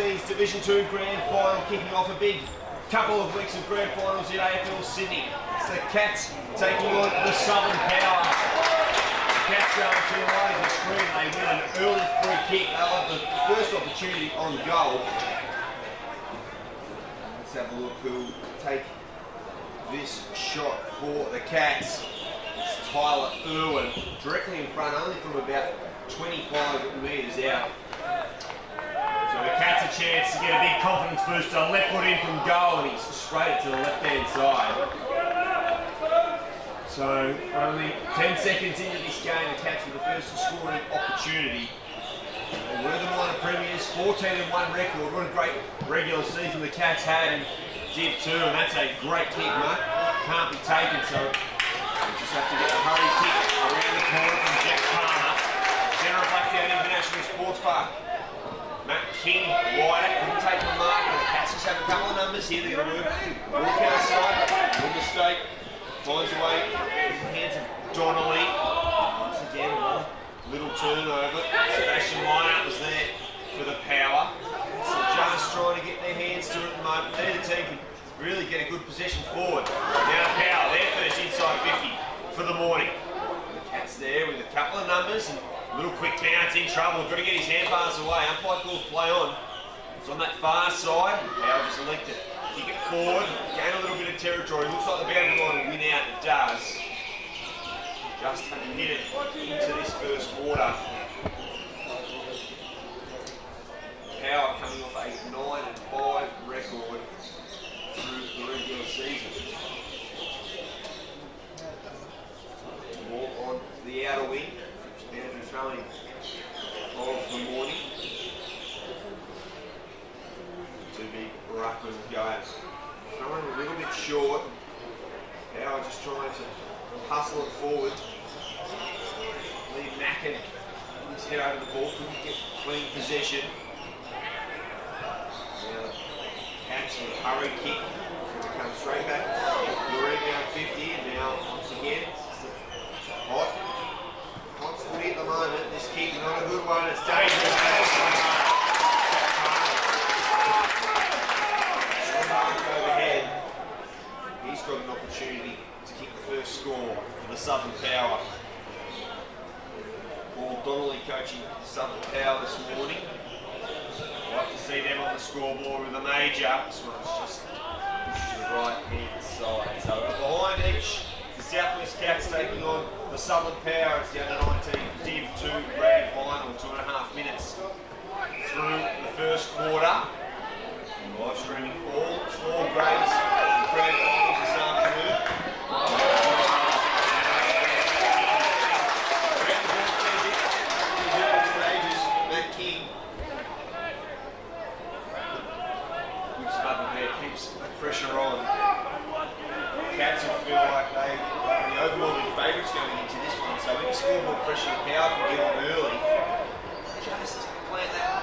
U19's Division 2 Grand Final, kicking off a big couple of weeks of Grand Finals in AFL Sydney. It's the Cats taking on the Southern Power. The Cats going to the line of the screen. They win an early free kick. They'll have the first opportunity on goal. Let's have a look who'll take this shot for the Cats. It's Tyler Irwin, directly in front, only from about 25 metres out. So the Cats a chance to get a big confidence booster. Left foot in from goal, and he's straight to the left-hand side. So only 10 seconds into this game, the Cats were the first scoring opportunity. They were the minor premiers, 14-1 record. What a great regular season the Cats had in DIV2, and that's a great kick, Mark. Can't be taken, so we just have to get a hurry kick around the corner from Jack Palmer. Centre of Blacktown International Sports Park. Matt King, wider, couldn't take the mark. The Cats just have a couple of numbers here. They're going to work outside. No mistake. Finds a way in the hands of Donnelly. Once again, little turnover. Sebastian lineup was there for the Power. So just trying to get their hands to it at the moment. Neither team can really get a good possession forward. Now Power, their first inside 50 for the morning. The Cats there with a couple of numbers and a little quick bounce, in trouble. Got to get his hand pass away. Umpire calls play on. It's on that far side. Power just elected to kick it forward, gain a little bit of territory. Looks like the boundary line will win out. It does. Just a minute into this first quarter. Power coming off a 9-5 record through the regular season. More on the outer wing. Boundary throwing of the morning. Two big ruckman guys. Throwing a little bit short. Power just trying to hustle it forward. Lee Mackin, his head over the ball, couldn't get clean possession. Now the Cats with a hurry kick. Come straight back. The rebound 50, and now once again, it's hot footy at the moment. This kick is not a good one. It's dangerous. Overhead. He's got an opportunity to kick the first score for the Southern Power. Paul Donnelly coaching Southern Power this morning. Like to see them on the scoreboard with a major. This one's just pushed to the right hand side. So behind each, the Southwest Cats taking on the Southern Power. It's the U19 DIV2 Grand Final. 2.5 minutes through the first quarter. Live streaming all 4 grades of Grand Finals this afternoon. Matt King. Good smother there, keeps the pressure on. Cats will feel like they are the overwhelming favourites going into this one, so any scoreboard pressure Power can get on early. Just plant that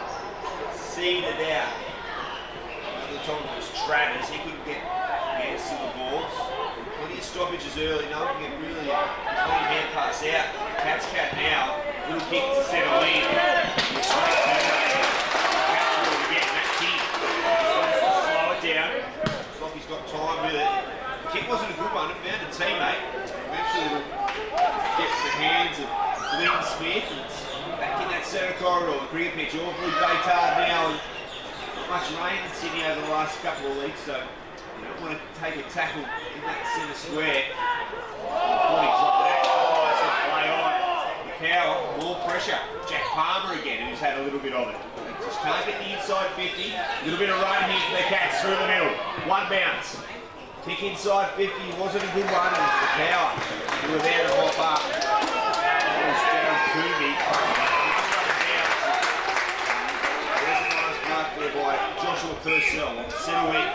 seed it out. The time it was Travers, he couldn't get hands to the balls. Plenty of stoppages early, no one can get really a clean hand pass out. Cats cat now, little kick to settle in. Slow it down. Looks like he's got time with it. The kick wasn't a good one, it found a teammate. Eventually it'll get the hands of Glenn Smith, and it's back in that centre corridor. The cricket pitch awfully Baytard now. Not much rain in Sydney over the last couple of weeks, so you don't want to take a tackle in that centre square. Play on. The Power, more pressure. Jack Palmer again, who's had a little bit of it. Just can't get the inside 50. A little bit of run here for the Cats through the middle. One bounce. Kick inside 50 wasn't a good one. It was the Power who were there to hop up. That was Gerald Coombe. There by Joshua Purcell, centre wing.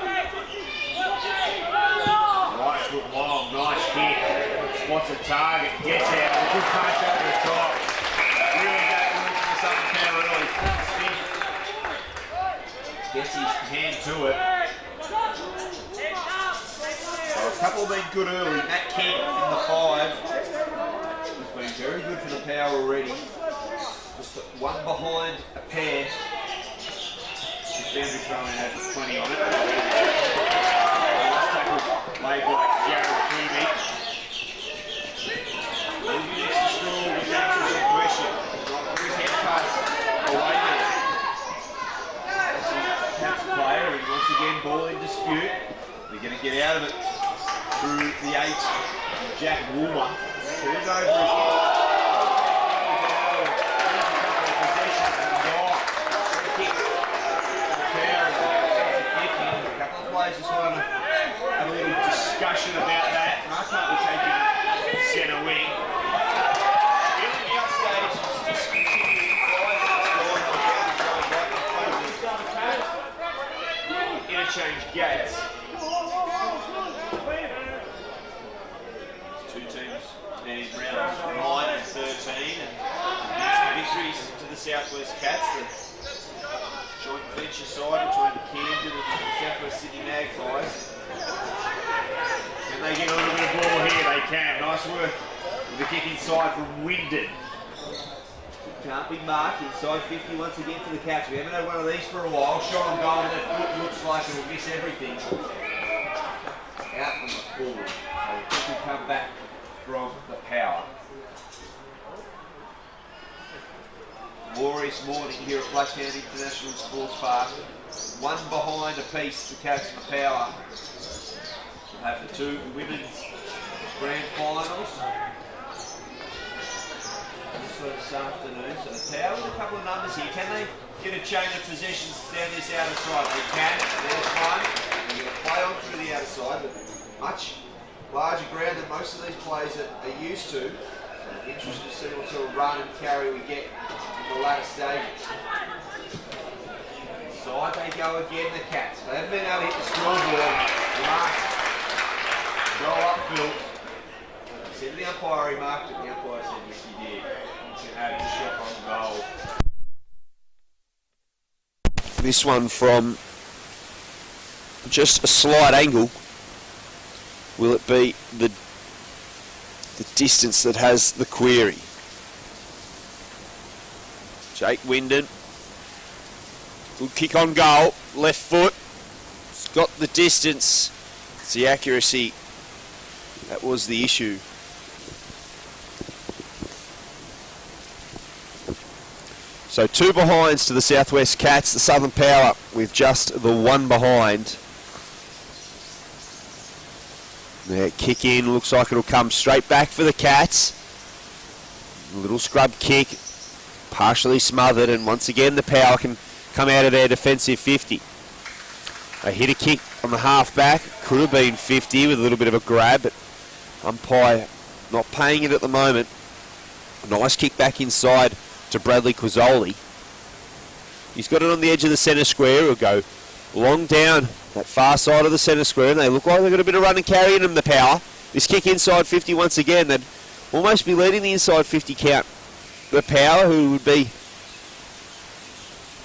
Right foot long, nice kick. Spots a target, gets out, a good punch over the top. Really got it for the Southern Power early. Gets his hand to it. So a couple have been good early. Matt King in the 5. He's been very good for the Power already. Just one behind a pair. Boundary throwing had plenty on it. Last tackle made by Jared Creamy. Moving next to school with answers and question. His head pass away there. That's a player, and once again, ball in dispute. They're going to get out of it through the 8, Jack Woolmer. Turned over again. Just want to have a little discussion about that. Mark might be taking centre wing. In the outstage, just continuing interchange gates. Two teams in rounds 9 and 13, and victories to the Southwest Cats. The joint venture side between Camden and the Southwest Sydney Magpies. Can they get a little bit of ball here? They can. Nice work with the kick inside from Wyndon. Can't be marked. Inside 50 once again for the Cats. We haven't had one of these for a while. Shot on goal, and that foot looks like it will miss everything. Out on the forward. So it can come back from the power. Glorious morning here at Blacktown International Sports Park. One behind a piece, the Cats and the Power. We'll have the 2 women's grand finals this afternoon. So the Power with a couple of numbers here. Can they get a chain of possessions down this outer side? They can. There's one. They're going to play on through the outer side, but much larger ground than most of these players are used to. So interested to see what sort of run and carry we get in the latter stages. Side they go again, the Cats. They haven't been able to hit the scoreboard. Mark. Go upfield. Said to the umpire he marked it. The umpire said yes he did. He had a shot on goal. This one from just a slight angle. Will it be the distance that has the query? Jake Wyndon. Good kick on goal. Left foot. It's got the distance. It's the accuracy. That was the issue. So 2 behinds to the Southwest Cats. The Southern Power with just the 1 behind. Their kick in looks like it'll come straight back for the Cats. A little scrub kick, partially smothered, and once again the Power can come out of their defensive 50. They hit a kick on the half back, could have been 50 with a little bit of a grab, but umpire not paying it at the moment. Nice kick back inside to Bradley Quazzoli. He's got it on the edge of the centre square. He'll go long down that far side of the centre square, and they look like they've got a bit of run and carry in them, the Power. This kick inside 50 once again, they'd almost be leading the inside 50 count. The Power, who would be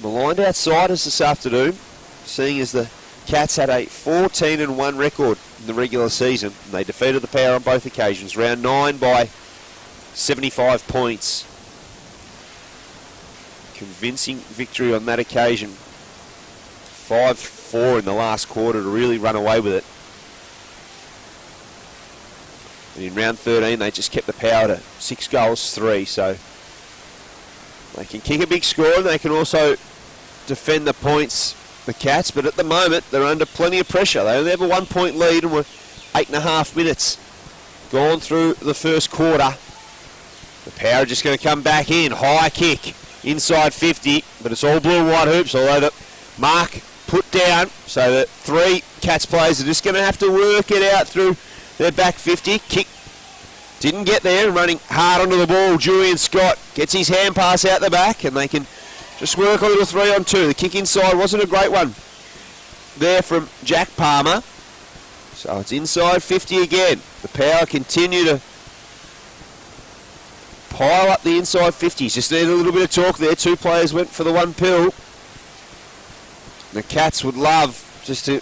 maligned outsiders this afternoon, seeing as the Cats had a 14-1 record in the regular season, and they defeated the Power on both occasions. Round 9 by 75 points. Convincing victory on that occasion. 5-4 in the last quarter to really run away with it. And in round 13 they just kept the Power to 6 goals, 3, so they can kick a big score and they can also defend the points, the Cats, but at the moment they're under plenty of pressure. They only have a 1 point lead and we're 8.5 minutes gone through the first quarter. The Power are just going to come back in, high kick inside 50, but it's all blue and white hoops, although the mark put down, so that 3 Cats players are just going to have to work it out through their back 50. Kick didn't get there, running hard onto the ball. Julian Scott gets his hand pass out the back, and they can just work a little 3-on-2. The kick inside wasn't a great one there from Jack Palmer, so it's inside 50 again. The Power continue to pile up the inside 50s. Just need a little bit of talk there. 2 players went for the 1 pill. The Cats would love just to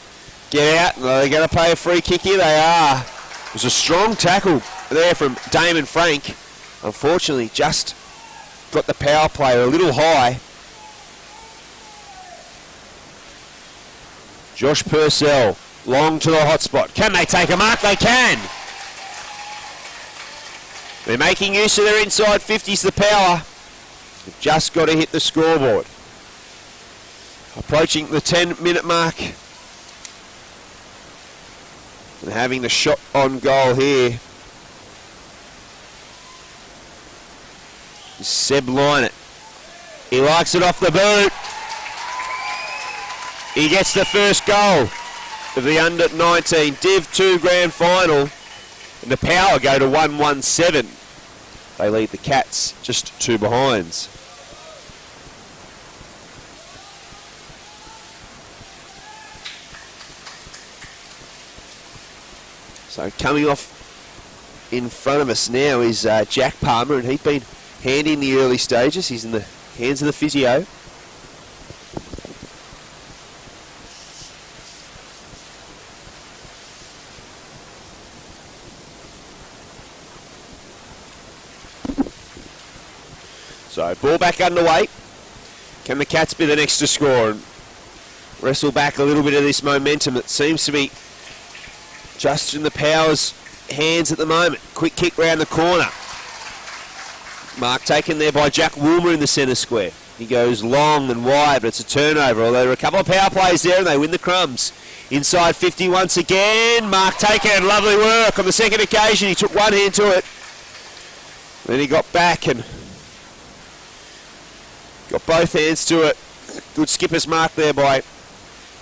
get out. Are they going to play a free kick here? They are. It was a strong tackle there from Damon Frank. Unfortunately, just got the Power player a little high. Josh Purcell, long to the hot spot. Can they take a mark? They can. They're making use of their inside 50s, the power. They've just got to hit the scoreboard. Approaching the 10-minute mark. And having the shot on goal here is Seb Lynott. He likes it off the boot. He gets the first goal of the under-19 DIV2 grand final. And the Power go to 1-1-7. They lead the Cats just 2 behinds. So coming off in front of us now is Jack Palmer, and he'd been handy in the early stages. He's in the hands of the physio. So ball back underway. Can the Cats be the next to score and wrestle back a little bit of this momentum that seems to be just in the Power's hands at the moment. Quick kick round the corner. Mark taken there by Jack Woolmer in the centre square. He goes long and wide, but it's a turnover. Although there are a couple of power plays there and they win the crumbs. Inside 50 once again. Mark taken, lovely work on the second occasion. He took one hand to it. Then he got back and got both hands to it. Good skipper's mark there by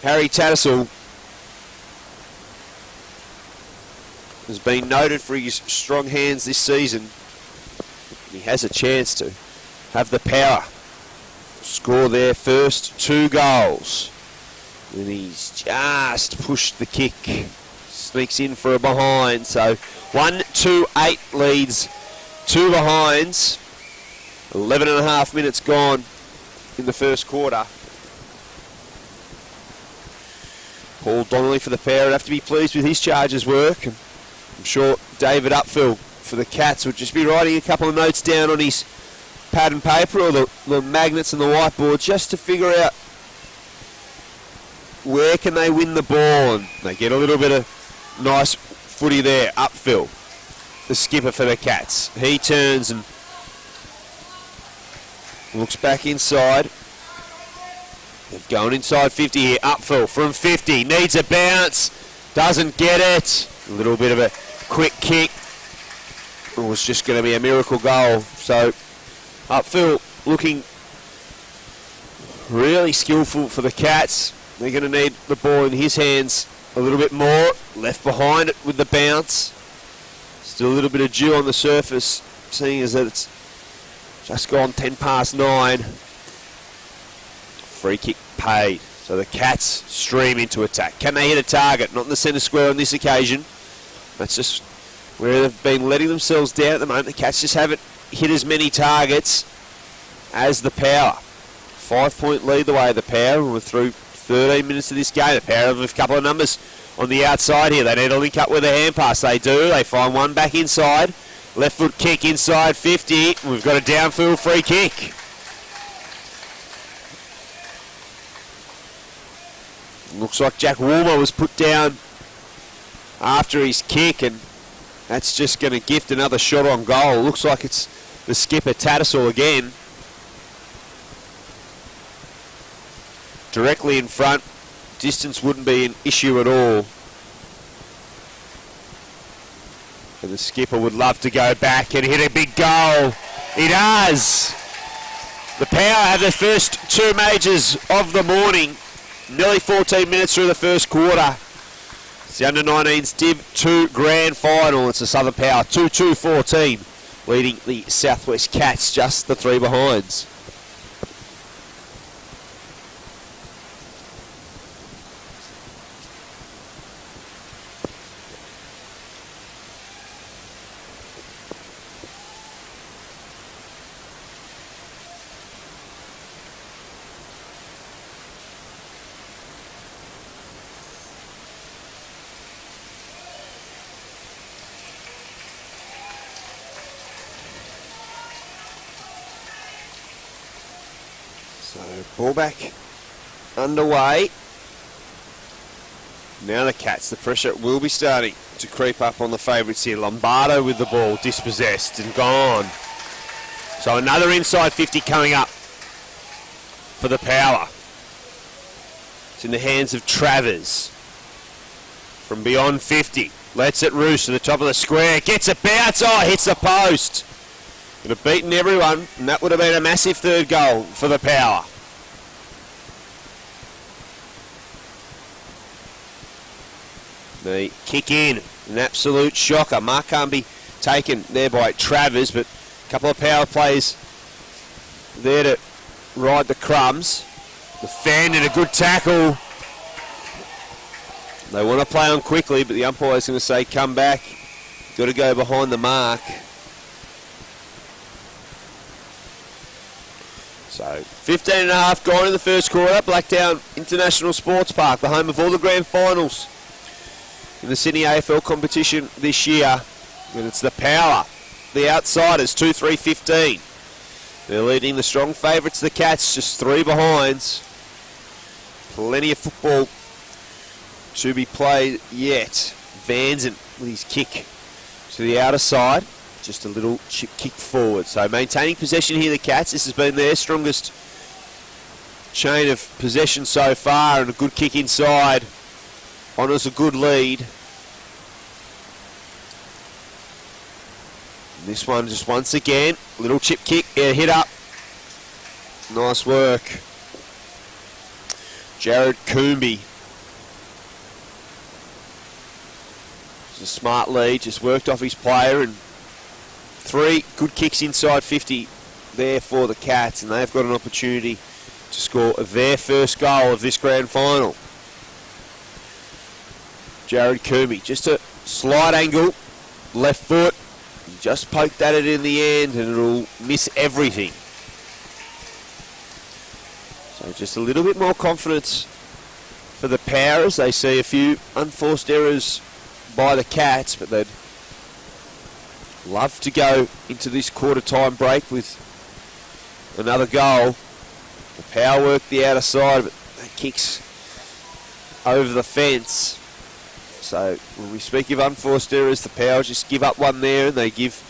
Harry Tattersall. Has been noted for his strong hands this season. He has a chance to have the Power score their first 2 goals. And he's just pushed the kick. Sneaks in for a behind. So 1-2-8 leads 2 behinds. 11 and a half minutes gone in the first quarter. Paul Donnelly for the Power would have to be pleased with his charges work. And I'm sure David Upfill for the Cats would just be writing a couple of notes down on his pad and paper or the magnets and the whiteboard just to figure out where can they win the ball. And they get a little bit of nice footy there. Upfill, the skipper for the Cats. He turns and looks back inside. They've gone inside 50 here. Upfill from 50. Needs a bounce. Doesn't get it. A little bit of a quick kick. It was just going to be a miracle goal. So Upfill looking really skillful for the Cats. They're going to need the ball in his hands a little bit more. Left behind it with the bounce. Still a little bit of dew on the surface, seeing as that it's just gone 10 past 9. Free kick paid. So the Cats stream into attack. Can they hit a target? Not in the centre square on this occasion. That's just where they've been letting themselves down at the moment. The Cats just haven't hit as many targets as the Power. 5-point lead the way of the Power. We're through 13 minutes of this game. The Power have a couple of numbers on the outside here. They need to link up with a hand pass. They do. They find one back inside. Left foot kick inside 50. We've got a downfield free kick. Looks like Jack Woolmer was put down after his kick, and that's just going to gift another shot on goal. Looks like it's the skipper Tattersall again. Directly in front. Distance wouldn't be an issue at all. And the skipper would love to go back and hit a big goal. He does. The Power have their first 2 majors of the morning. Nearly 14 minutes through the first quarter. It's the under-19s DIV2 grand final. It's the Southern Power 2-2-14, leading the Southwest Cats just the 3 behinds. So ball back underway. Now the Cats, the pressure will be starting to creep up on the favourites here. Lombardo with the ball, dispossessed and gone. So another inside 50 coming up for the Power. It's in the hands of Travers. From beyond 50, lets it roost to the top of the square, gets a bounce, oh, hits the post. Would have beaten everyone, and that would have been a massive third goal for the Power. The kick in, an absolute shocker. Mark can't be taken there by Travers, but a couple of Power players there to ride the crumbs. The fan and a good tackle. They want to play on quickly, but the umpire's going to say, come back. Got to go behind the mark. So 15 and a half gone in the first quarter. Blacktown International Sports Park, the home of all the grand finals in the Sydney AFL competition this year. And it's the Power, the outsiders, 2-3-15. They're leading the strong favourites, the Cats, just 3 behinds. Plenty of football to be played yet. Vanzen with his kick to the outer side. Just a little chip kick forward. So maintaining possession here, the Cats. This has been their strongest chain of possession so far, and a good kick inside. Honours a good lead. And this one just once again, little chip kick, hit up. Nice work. Jared Coombe. It's a smart lead, just worked off his player, and 3 good kicks inside 50 there for the Cats, and they've got an opportunity to score their first goal of this grand final. Jared Coombe, just a slight angle, left foot, just poked at it in the end, and it'll miss everything. So just a little bit more confidence for the Power as they see a few unforced errors by the Cats, but they'd love to go into this quarter time break with another goal. The Power work the outer side, but that kicks over the fence. So when we speak of unforced errors, the Power just give up one there, and they give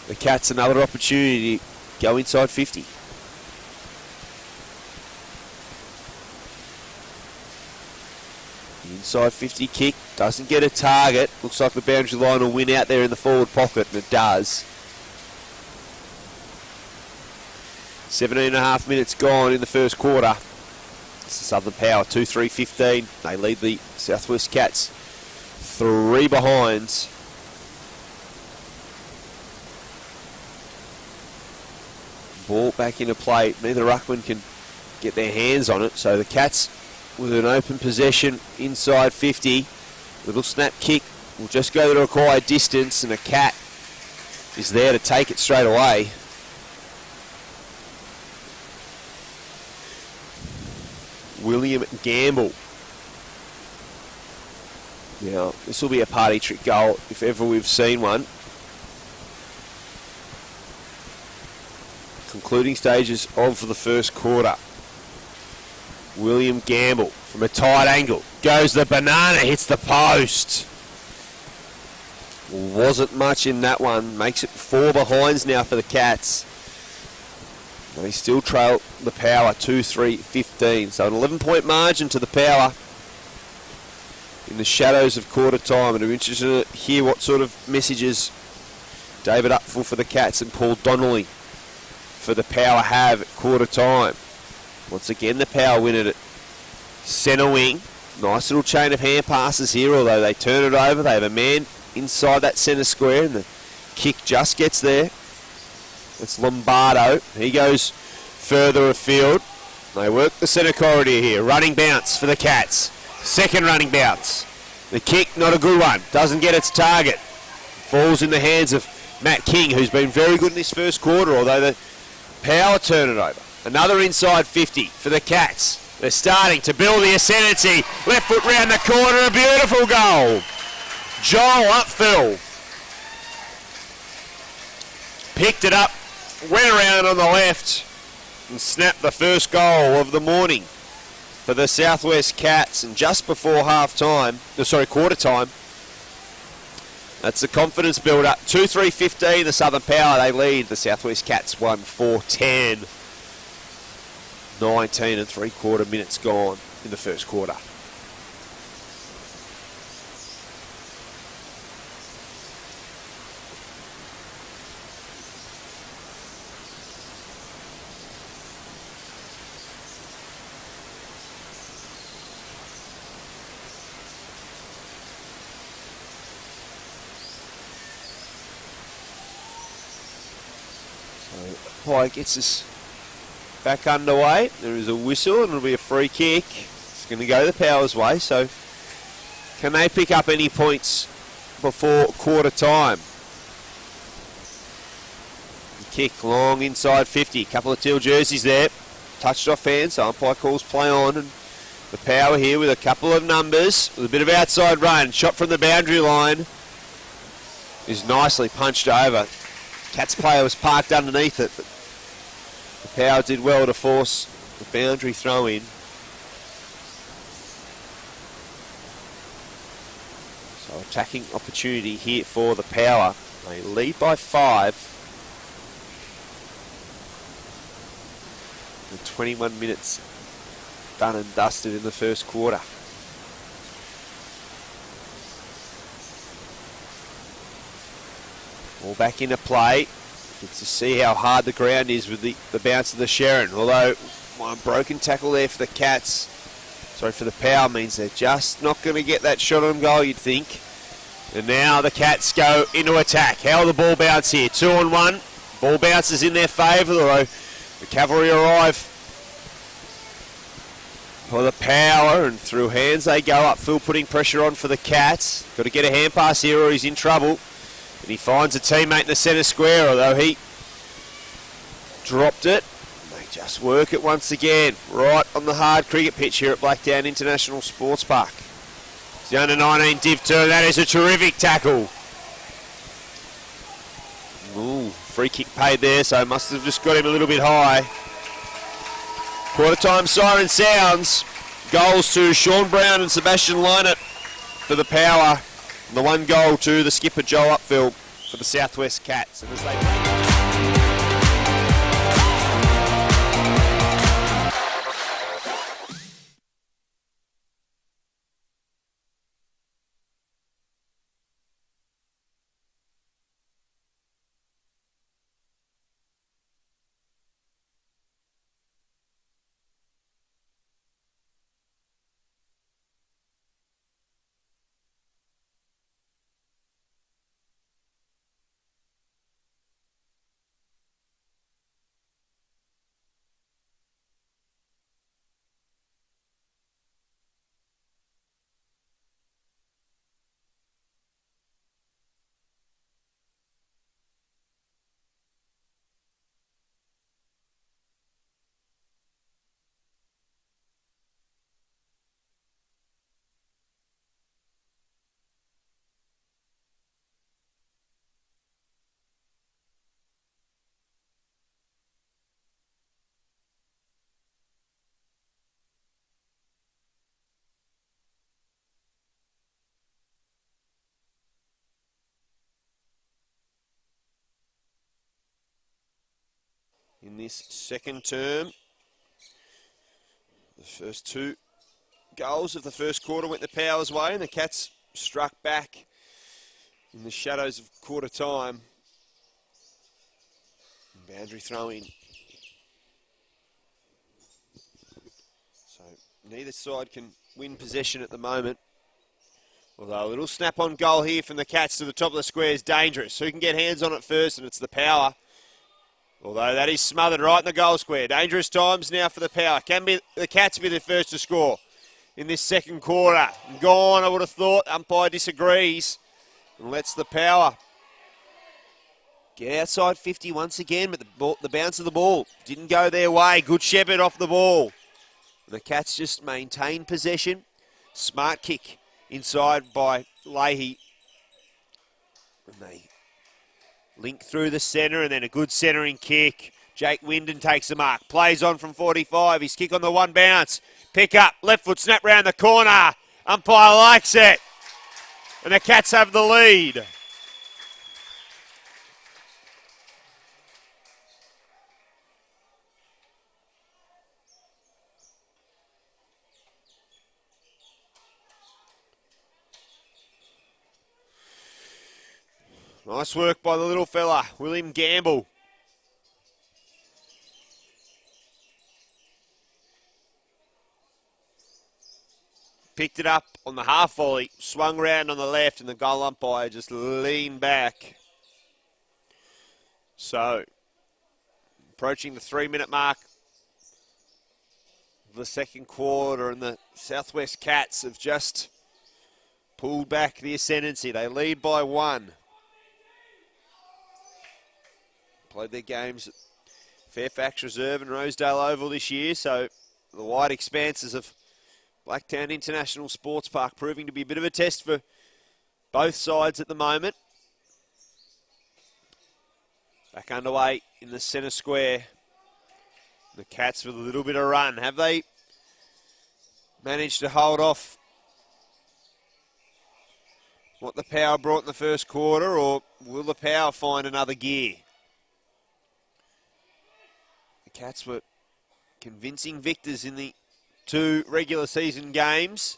the Cats another opportunity to go inside 50. The inside 50 kick doesn't get a target. Looks like the boundary line will win out there in the forward pocket, and it does. 17 and a half minutes gone in the first quarter. It's the Southern Power, 2-3-15. They lead the Southwest Cats 3 behinds. Ball back into play. Neither ruckman can get their hands on it, so the Cats with an open possession inside 50. Little snap kick will just go the required distance, and a Cat is there to take it straight away. William Gamble. Now, this will be a party trick goal if ever we've seen one. Concluding stages of the first quarter. William Gamble from a tight angle. Goes the banana, hits the post. Wasn't much in that one. Makes it 4 behinds now for the Cats. They still trail the Power 2-3-15. So an 11-point margin to the Power in the shadows of quarter time. And I'm interested to hear what sort of messages David Upfull for the Cats and Paul Donnelly for the Power have at quarter time. Once again, the Power win it at centre wing. Nice little chain of hand passes here, although they turn it over. They have a man inside that centre square, and the kick just gets there. It's Lombardo. He goes further afield. They work the centre corridor here. Running bounce for the Cats. Second running bounce. The kick, not a good one. Doesn't get its target. Falls in the hands of Matt King, who's been very good in this first quarter, although the Power turn it over. Another inside 50 for the Cats. They're starting to build the ascendancy. Left foot round the corner, a beautiful goal. Joel Upfill picked it up, went around on the left, and snapped the first goal of the morning for the Southwest Cats, and just before quarter time. That's the confidence build-up. 2-3-15, the Southern Power, they lead. The Southwest Cats 1-4-10. 19 and 3/4 minutes gone in the first quarter. Play gets us back underway. There is a whistle and it'll be a free kick. It's going to go the Power's way, so can they pick up any points before quarter time? Kick long inside 50. Couple of teal jerseys there. Touched off hand, so umpire calls play on. And the Power here with a couple of numbers. With a bit of outside run. Shot from the boundary line is nicely punched over. Cats player was parked underneath it, but the Power did well to force the boundary throw in. So attacking opportunity here for the Power. They lead by 5. And 21 minutes done and dusted in the first quarter. All back into play. Get to see how hard the ground is with the bounce of the Sharon. Although one broken tackle there for the Cats. Sorry, for the Power means they're just not going to get that shot on goal, you'd think. And now the Cats go into attack. How will the ball bounce here? 2-on-1. Ball bounces in their favour, although the Cavalry arrive for the Power, and through hands they go up. Phil putting pressure on for the Cats. Got to get a hand pass here or he's in trouble. And he finds a teammate in the centre square, although he dropped it. They just work it once again, right on the hard cricket pitch here at Blacktown International Sports Park. It's the under-19 DIV2, that is a terrific tackle. Ooh, free kick paid there, so must have just got him a little bit high. Quarter time siren sounds. Goals to Sean Brown and Sebastian Lynott for the Power. And the 1 goal to the skipper Joe Upfield for the Southwest Cats. And as they in this second term, the first 2 goals of the first quarter went the Power's way, and the Cats struck back in the shadows of quarter time. Boundary throw in. So neither side can win possession at the moment. Although a little snap on goal here from the Cats to the top of the square is dangerous. Who can get hands on it first? And it's the Power. Although that is smothered right in the goal square. Dangerous times now for the Power. Can be the Cats be the first to score in this second quarter. Gone, I would have thought. Umpire disagrees and lets the Power get outside 50 once again, but the bounce of the ball didn't go their way. Good Shepherd off the ball. And the Cats just maintain possession. Smart kick inside by Leahy. And they link through the centre, and then a good centering kick Jake Winden takes the mark. Plays on from 45. His kick on the one bounce. Pick up. Left foot snap round the corner. Umpire likes it. And the Cats have the lead. Nice work by the little fella, William Gamble. Picked it up on the half volley, swung round on the left, and the goal umpire just leaned back. So, approaching the 3-minute mark of the second quarter, and the Southwest Cats have just pulled back the ascendancy. They lead by 1. Played their games at Fairfax Reserve and Rosedale Oval this year, so the wide expanses of Blacktown International Sports Park proving to be a bit of a test for both sides at the moment. Back underway in the centre square. The Cats with a little bit of run. Have they managed to hold off what the Power brought in the first quarter, or will the Power find another gear? The Cats were convincing victors in the 2 regular season games.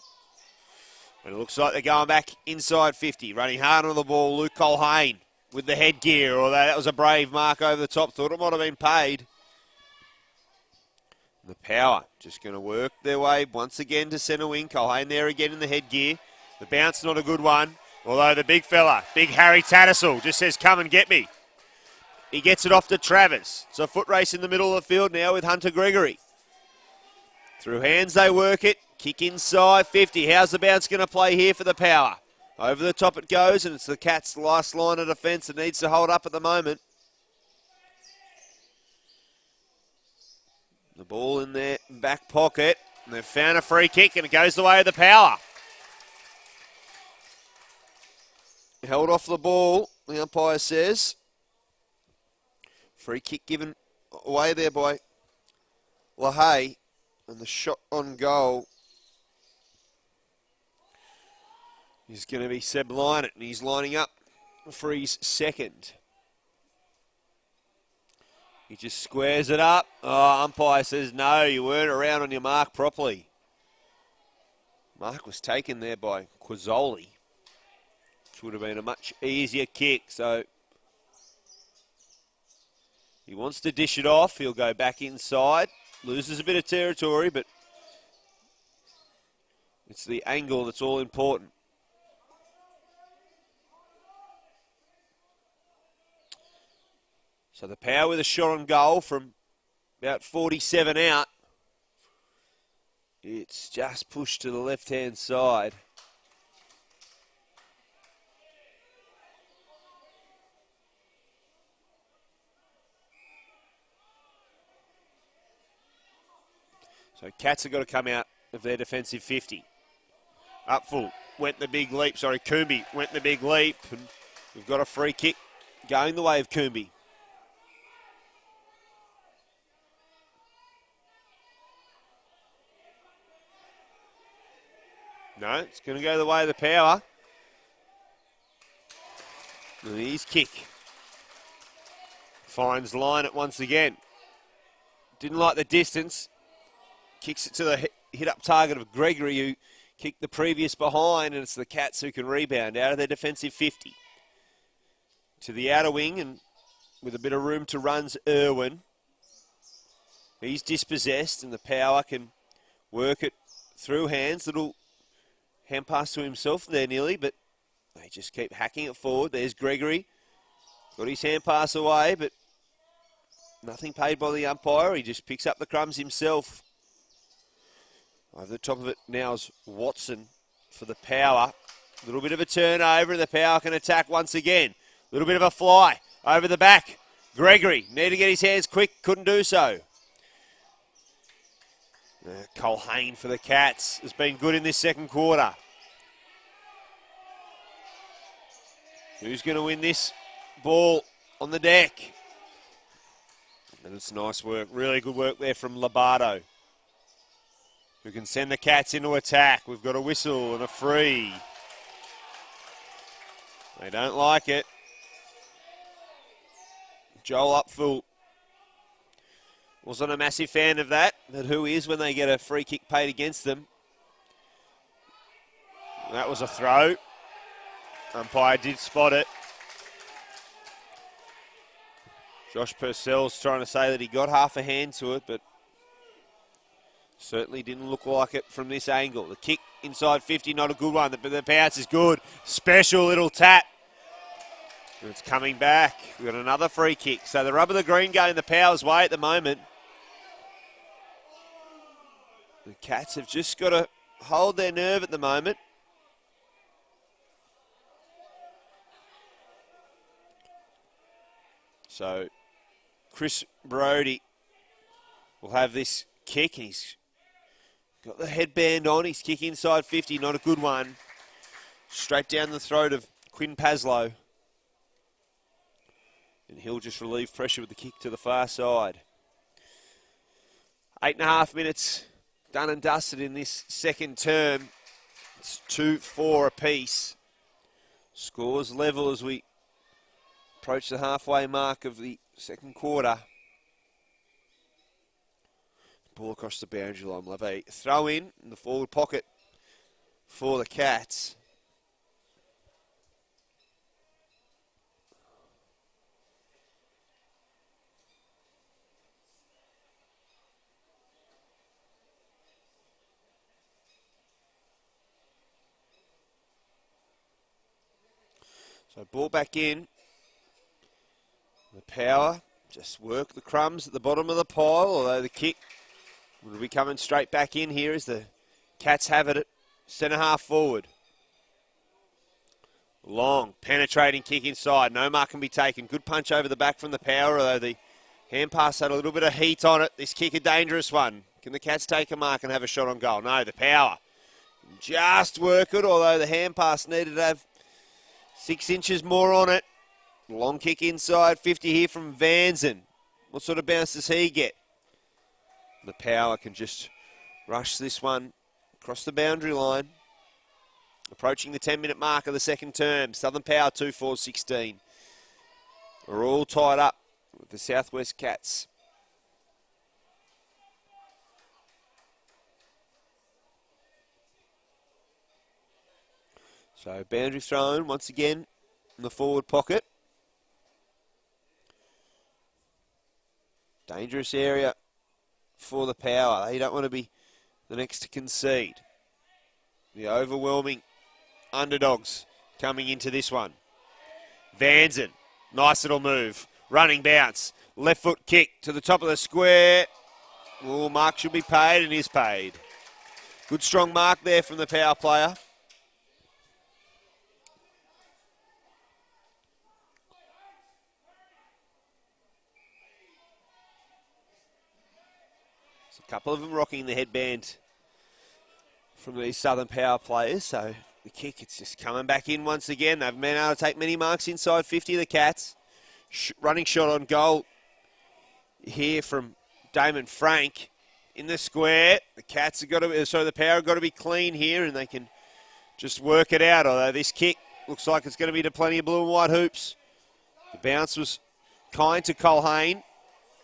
And it looks like they're going back inside 50. Running hard on the ball, Luke Colhane with the headgear, although that was a brave mark over the top. Thought it might have been paid. The Power just going to work their way once again to centre wing. Colhane there again in the headgear. The bounce not a good one, although the big fella, big Harry Tattersall, just says, come and get me. He gets it off to Travers. It's a foot race in the middle of the field now with Hunter Gregory. Through hands they work it. Kick inside 50. How's the bounce going to play here for the Power? Over the top it goes, and it's the Cats' last line of defence that needs to hold up at the moment. The ball in their back pocket. And they've found a free kick, and it goes the way of the Power. Held off the ball, the umpire says. Free kick given away there by LaHaye. And the shot on goal is going to be Seb Lynott, and he's lining up for his second. He just squares it up. Oh, umpire says, no, you weren't around on your mark properly. Mark was taken there by Quazzoli, which would have been a much easier kick. So he wants to dish it off. He'll go back inside. Loses a bit of territory, but it's the angle that's all important. So the Power with a shot on goal from about 47 out. It's just pushed to the left-hand side. So Cats have got to come out of their defensive 50. Up full, went the big leap. Sorry, Coombe went the big leap. And we've got a free kick going the way of Coombe. No, it's going to go the way of the Power. And his kick finds Lynott once again. Didn't like the distance. Kicks it to the hit-up target of Gregory, who kicked the previous behind, and it's the Cats who can rebound out of their defensive 50. To the outer wing, and with a bit of room to run's Irwin. He's dispossessed, and the Power can work it through hands. Little hand pass to himself there nearly, but they just keep hacking it forward. There's Gregory. Got his hand pass away, but nothing paid by the umpire. He just picks up the crumbs himself. Over the top of it now is Watson for the Power. A little bit of a turnover, and the Power can attack once again. A little bit of a fly over the back. Gregory needed to get his hands quick, couldn't do so. Colhane for the Cats has been good in this second quarter. Who's going to win this ball on the deck? And it's nice work, really good work there from Lobato, who can send the Cats into attack. We've got a whistle and a free. They don't like it. Joel up full. Wasn't a massive fan of that, but who is when they get a free kick paid against them? That was a throw. Umpire did spot it. Josh Purcell's trying to say that he got half a hand to it, but certainly didn't look like it from this angle. The kick inside 50, not a good one, but the bounce is good. Special little tap. And it's coming back. We've got another free kick. So the rub of the green going the Power's way at the moment. The Cats have just got to hold their nerve at the moment. So Chris Brodie will have this kick. He's got the headband on. His kick inside 50, not a good one. Straight down the throat of Quinn Paslow. And he'll just relieve pressure with the kick to the far side. 8.5 minutes done and dusted in this second term. It's 2-4 apiece. Scores level as we approach the halfway mark of the second quarter. Ball across the boundary line. We'll have a throw in the forward pocket for the Cats. So ball back in. The Power just work the crumbs at the bottom of the pile, although the kick will be coming straight back in here as the Cats have it at centre half forward. Long, penetrating kick inside. No mark can be taken. Good punch over the back from the Power, although the hand pass had a little bit of heat on it. This kick a dangerous one. Can the Cats take a mark and have a shot on goal? No, the Power just work it, although the hand pass needed to have 6 inches more on it. Long kick inside, 50 here from Vanzen. What sort of bounce does he get? The Power can just rush this one across the boundary line. Approaching the 10-minute mark of the second term. Southern Power 2-4-16. We're all tied up with the Southwest Cats. So boundary thrown once again in the forward pocket. Dangerous area for the Power. They don't want to be the next to concede. The overwhelming underdogs coming into this one. Vanzen, nice little move. Running bounce. Left foot kick to the top of the square. Oh, mark should be paid and is paid. Good strong mark there from the Power player. A couple of them rocking the headband from these Southern Power players. So the kick, it's just coming back in once again. They've been able to take many marks inside 50, the Cats. Running shot on goal here from Damon Frank in the square. The Cats have got to, the Power have got to be clean here and they can just work it out. Although this kick looks like it's going to be to plenty of blue and white hoops. The bounce was kind to Colhane.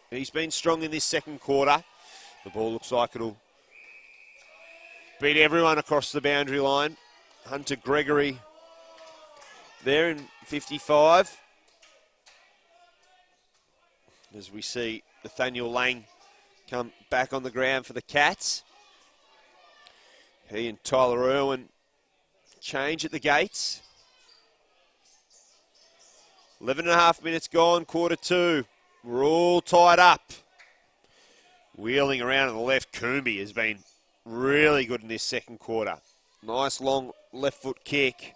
He's been strong in this second quarter. The ball looks like it'll beat everyone across the boundary line. Hunter Gregory there in 55. As we see Nathaniel Lang come back on the ground for the Cats. He and Tyler Irwin change at the gates. 11.5 minutes gone, quarter two. We're all tied up. Wheeling around on the left, Coombe has been really good in this second quarter. Nice long left foot kick.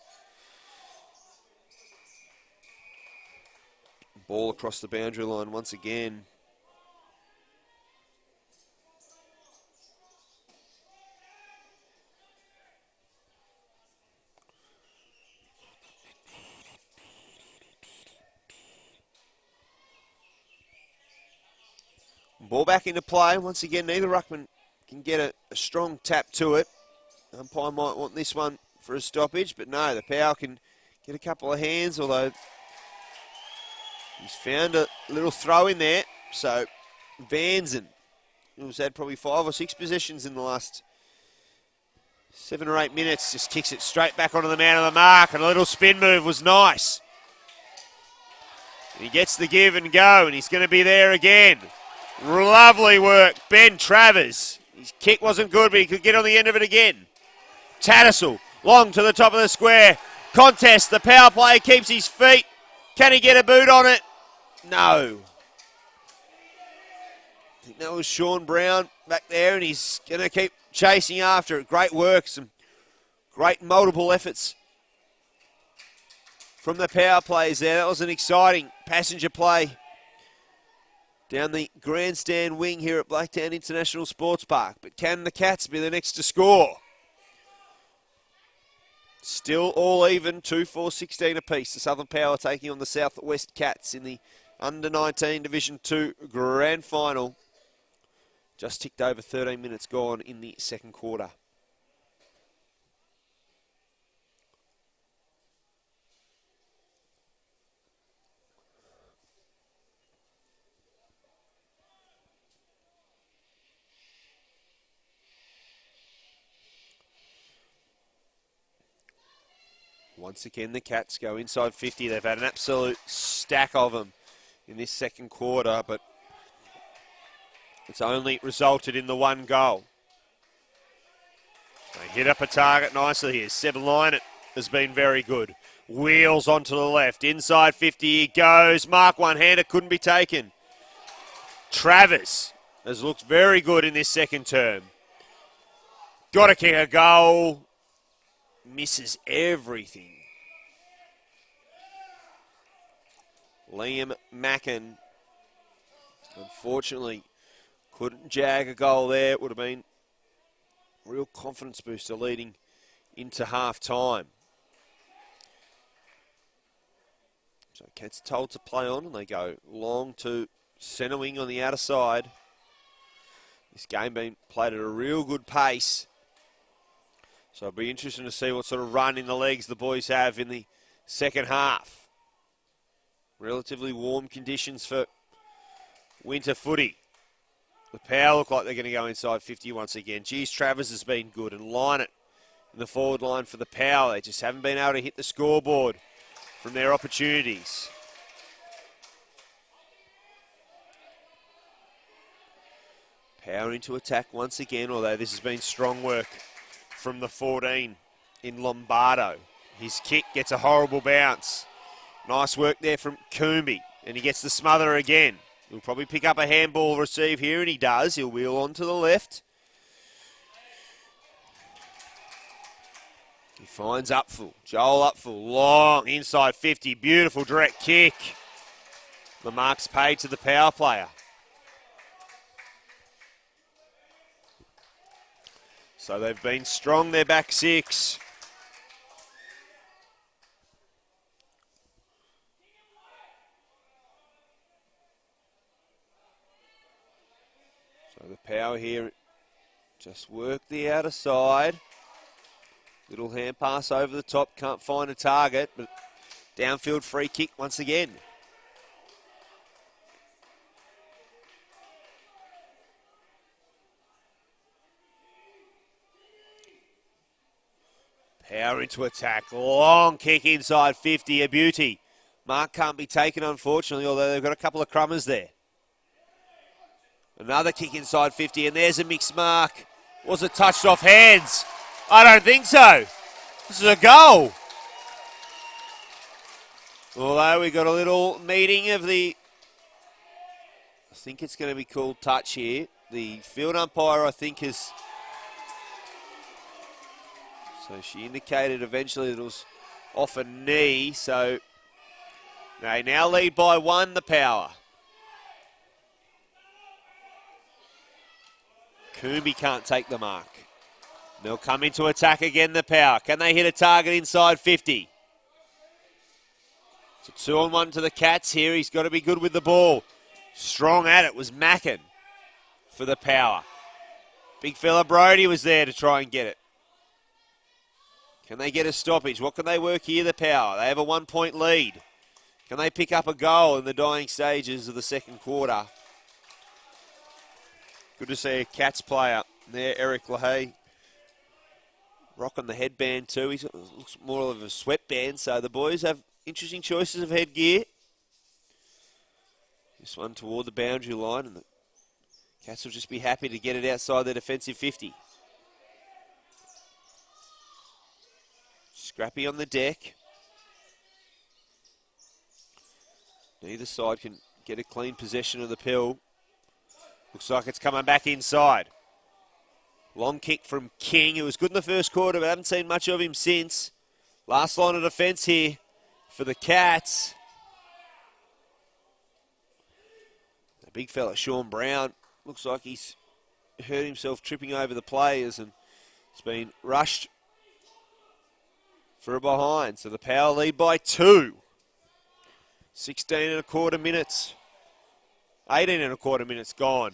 Ball across the boundary line once again. Ball back into play. Once again, neither ruckman can get a strong tap to it. Umpire might want this one for a stoppage, but no, the Power can get a couple of hands, although he's found a little throw in there. So Vanzen, who's had probably 5 or 6 possessions in the last 7 or 8 minutes, just kicks it straight back onto the man of the mark, and a little spin move was nice. And he gets the give and go, and he's going to be there again. Lovely work, Ben Travers. His kick wasn't good, but he could get on the end of it again. Tattersall, long to the top of the square. Contest, the power play keeps his feet. Can he get a boot on it? No. I think that was Sean Brown back there, and he's going to keep chasing after it. Great work, some great multiple efforts from the power plays there. That was an exciting passenger play down the grandstand wing here at Blacktown International Sports Park. But can the Cats be the next to score? Still all even, 2-4-16 apiece. The Southern Power taking on the Southwest Cats in the Under-19 Division 2 Grand Final. Just ticked over 13 minutes gone in the second quarter. Once again, the Cats go inside 50. They've had an absolute stack of them in this second quarter, but it's only resulted in the one goal. They hit up a target nicely here. Seb Lynott has been very good. Wheels onto the left. Inside 50 he goes. Mark one-hander couldn't be taken. Travers has looked very good in this second term. Got to kick a goal. Misses everything. Liam Mackin, unfortunately, couldn't jag a goal there. It would have been a real confidence booster leading into half-time. So Cats told to play on, and they go long to centre wing on the outer side. This game being played at a real good pace. So it'll be interesting to see what sort of run in the legs the boys have in the second half. Relatively warm conditions for winter footy. The Power look like they're going to go inside 50 once again. Geez, Travers has been good, and line it in the forward line for the Power. They just haven't been able to hit the scoreboard from their opportunities. Power into attack once again, although this has been strong work from the 14 in Lombardo. His kick gets a horrible bounce. Nice work there from Coombie, and he gets the smother again. He'll probably pick up a handball receive here, and he does. He'll wheel on to the left. He finds Upfull. Joel Upfull, long, inside 50. Beautiful direct kick. The mark's paid to the power player. So they've been strong, their back six. So the Power here just work the outer side. Little hand pass over the top, can't find a target, but downfield free kick once again. Power into attack. Long kick inside 50, a beauty. Mark can't be taken, unfortunately, although they've got a couple of crummers there. Another kick inside 50, and there's a mixed mark. Was it touched off hands? I don't think so. This is a goal. Although we got a little meeting of the... I think it's going to be called touch here. The field umpire, I think, has... So she indicated eventually that it was off a knee. So they now lead by 1, the Power. Coombie can't take the mark. They'll come into attack again, the Power. Can they hit a target inside 50? It's a 2-on-1 to the Cats here. He's got to be good with the ball. Strong at it was Mackin. for the Power. Big fella Brody was there to try and get it. Can they get a stoppage? What can they work here, the Power? They have a 1-point lead. Can they pick up a goal in the dying stages of the second quarter? Good to see a Cats player there, Eric Lahey, rocking the headband too. He looks more of a sweatband, so the boys have interesting choices of headgear. This one toward the boundary line, and the Cats will just be happy to get it outside their defensive 50. Scrappy on the deck. Neither side can get a clean possession of the pill. Looks like it's coming back inside. Long kick from King, who was good in the first quarter, but haven't seen much of him since. Last line of defence here for the Cats. The big fella, Sean Brown, looks like he's hurt himself tripping over the players and has been rushed for a behind. So the Power lead by 2. 16 and a quarter minutes. 18 and a quarter minutes gone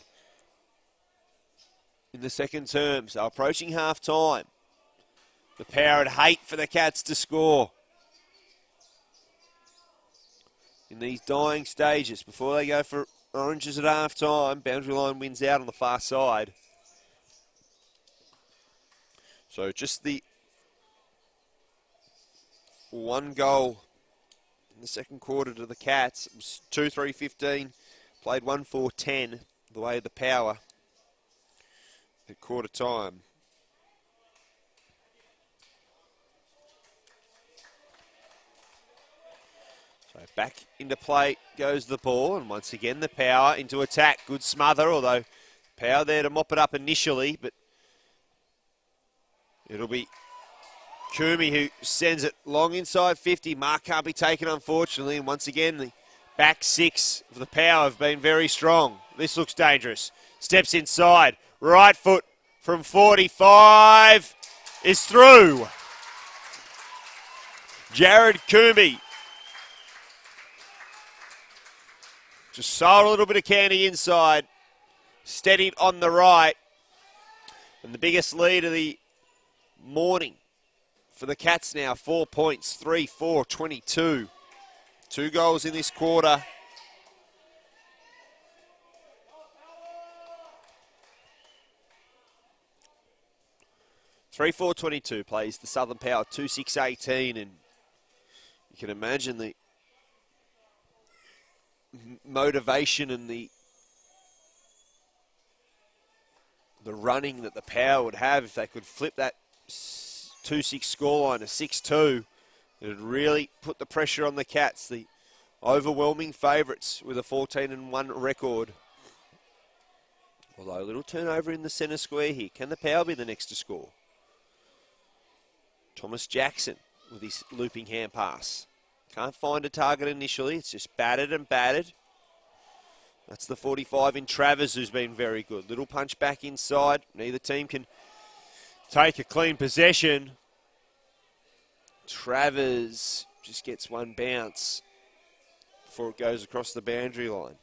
in the second term. So approaching half time. The Power would hate for the Cats to score in these dying stages before they go for oranges at half time. Boundary line wins out on the far side. So just the one goal in the second quarter to the Cats. It was 2-3-15. Played 1-4-10 the way of the Power at quarter time. So back into play goes the ball, and once again the Power into attack. Good smother, although Power there to mop it up initially, but it'll be Kumi who sends it long inside 50. Mark can't be taken, unfortunately, and once again the back 6 of the Power have been very strong. This looks dangerous. Steps inside. Right foot from 45 is through. Jared Kumi just sold a little bit of candy inside. Steadied on the right. And the biggest lead of the morning for the Cats now. 4 points. 3-4-22. 2 goals in this quarter. Three, 4-22 plays the Southern Power 2-6-18, and you can imagine the motivation and the running that the Power would have if they could flip that 2-6 scoreline to 6-2. It would really put the pressure on the Cats, the overwhelming favourites with a 14-1 record. Although a little turnover in the centre square here. Can the Power be the next to score? Thomas Jackson with his looping hand pass. Can't find a target initially. It's just batted and batted. That's the 45 in Travers, who's been very good. Little punch back inside. Neither team can take a clean possession. Travers just gets one bounce before it goes across the boundary line.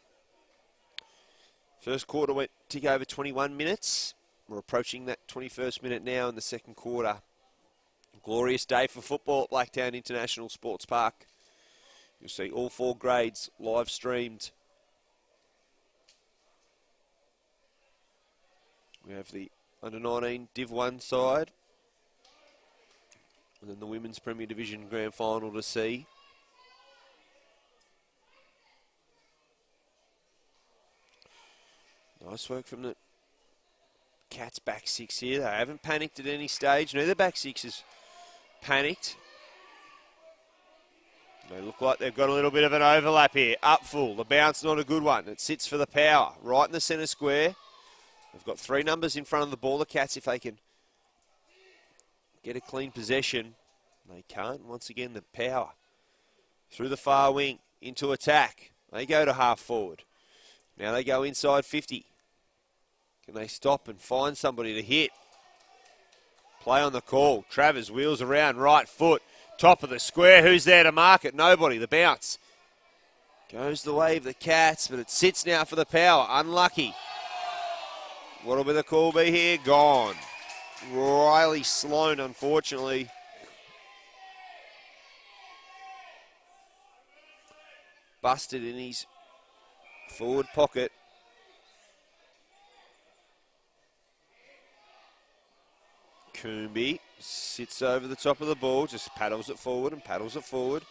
First quarter went tick over 21 minutes. We're approaching that 21st minute now in the second quarter. Glorious day for football at Blacktown International Sports Park. You'll see all 4 grades live streamed. We have the under-19 DIV2 side. And then the Women's Premier Division Grand Final to see. Nice work from the Cats back 6 here. They haven't panicked at any stage. Neither back 6 has panicked. They look like they've got a little bit of an overlap here. Up full. The bounce not a good one. It sits for the Power. Right in the centre square. They've got 3 numbers in front of the ball. The Cats, if they can get a clean possession. They can't. Once again, the Power through the far wing into attack. They go to half forward. Now they go inside 50. Can they stop and find somebody to hit? Play on the call. Travers wheels around, right foot, top of the square. Who's there to mark it? Nobody. The bounce goes the way of the Cats, but it sits now for the Power. Unlucky. What'll be the call be here? Gone. Riley Sloan, unfortunately. Busted in his forward pocket. Coombe sits over the top of the ball, just paddles it forward and paddles it forward.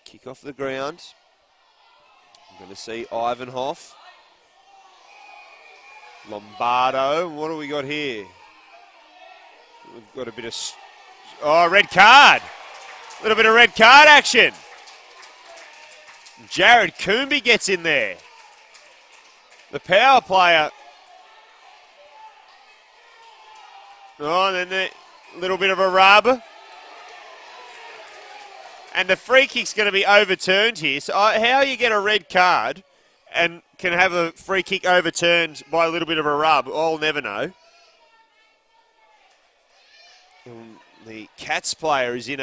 Kick off the ground. I'm going to see Ivanhoff. Lombardo. What do we got here? We've got a bit of... red card. A little bit of red card action. Jared Coombe gets in there. The power player. Oh, and then a little bit of a rub. And the free kick's going to be overturned here. So how you get a red card and can have a free kick overturned by a little bit of a rub, I'll never know. The Cats player is in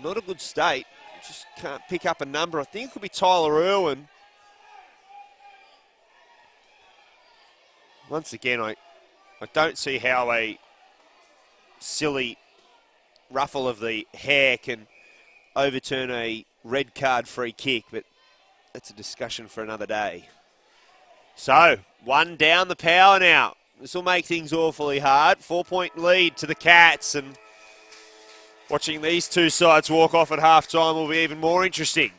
not a good state. Just can't pick up a number. I think it could be Tyler Irwin. Once again, I don't see how a silly ruffle of the hair can overturn a red card free kick, but that's a discussion for another day. So, one down the power now. This will make things awfully hard. 4-point lead to the Cats, and watching these two sides walk off at half-time will be even more interesting.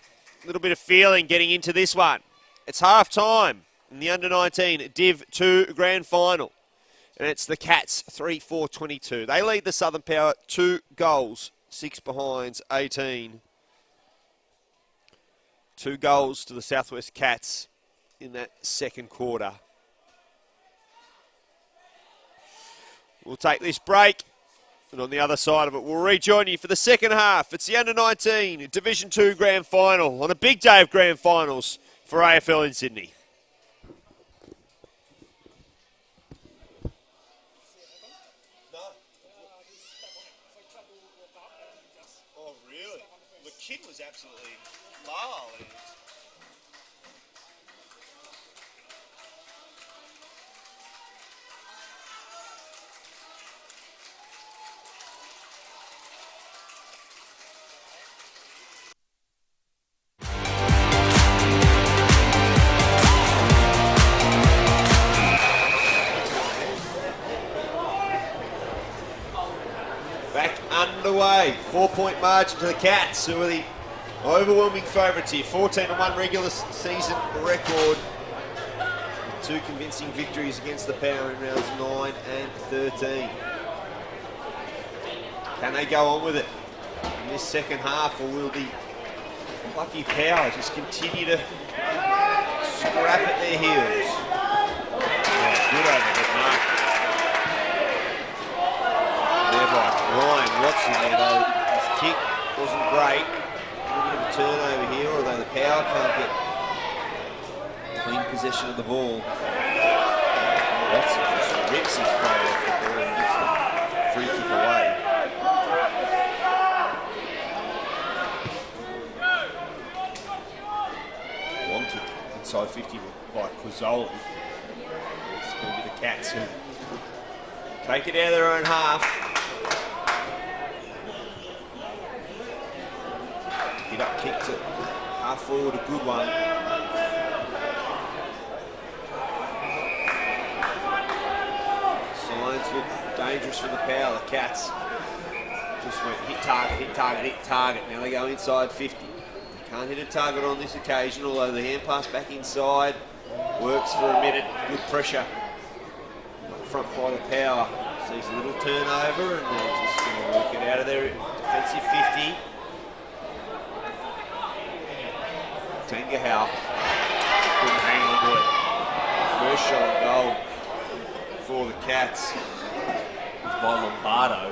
A little bit of feeling getting into this one. It's half-time in the Under-19 DIV2 Grand Final. And it's the Cats 3-4-22. They lead the Southern Power 2 goals, 6 behinds, 18. 2 goals to the Southwest Cats in that second quarter. We'll take this break, and on the other side of it, we'll rejoin you for the second half. It's the Under-19 Division 2 Grand Final on a big day of Grand Finals for AFL in Sydney. Kid was absolutely low. Back underway. 4-point margin to the Cats, who are the overwhelming favourites here. 14-1 regular season record. With 2 convincing victories against the Power in rounds 9 and 13. Can they go on with it in this second half, or will the lucky Power just continue to scrap at their heels? Oh, good overhead mark. There by Ryan Watson there, though. His kick wasn't great. A bit of a turnover here, although the Power can't get clean possession of the ball. Watson just rips his player off the ball and gives the free kick away. Long kick inside 50 by Quazzoli. It's going to be the Cats who take it out of their own half. Hit up kick to half forward, a good one. Signs look dangerous for the Power. The Cats just went hit target, hit target, hit target. Now they go inside 50. Can't hit a target on this occasion, although the hand pass back inside works for a minute. Good pressure up front by the Power. Sees a little turnover, and they're just going to work it out of their defensive 50. Tengahau couldn't hang on to it. First shot on goal for the Cats was by Lombardo.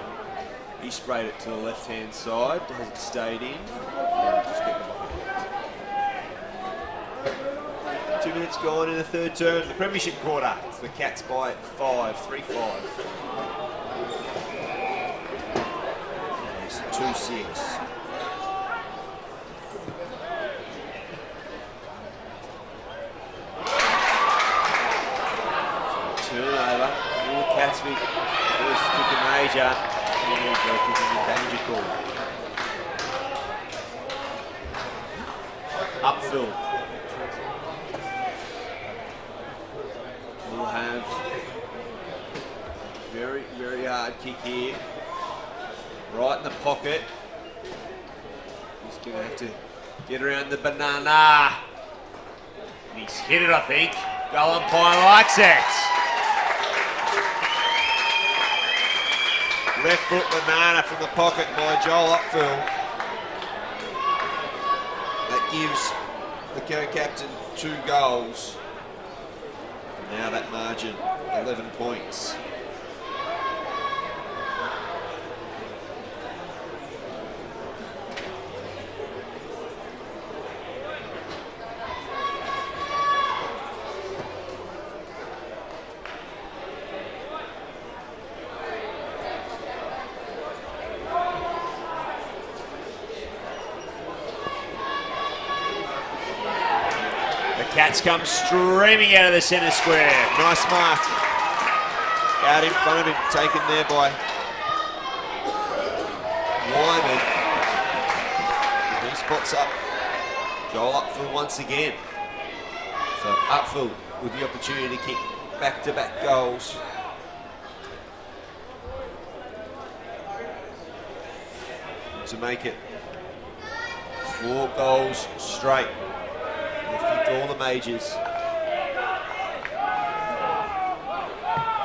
He sprayed it to the left-hand side, hasn't stayed in. Just get the ball. 2 minutes gone in the third term, the Premiership quarter. It's the Cats by 5, 3-5. It's 2-6. Smith, first kick a major, and kicking in danger call. Upfield. We'll have very, very hard kick here. Right in the pocket. He's going to have to get around the banana. He's hit it, I think. Goal umpire likes it. Left foot banana from the pocket by Joel Upfield. That gives the co-captain 2 goals. Now that margin, 11 points. Cats come streaming out of the centre square. Nice mark. Out in front of him, taken there by Wyman. He spots up Joel Upfield once again. So Upfield with the opportunity to kick back-to-back goals. To make it 4 goals straight. They've kicked all the majors.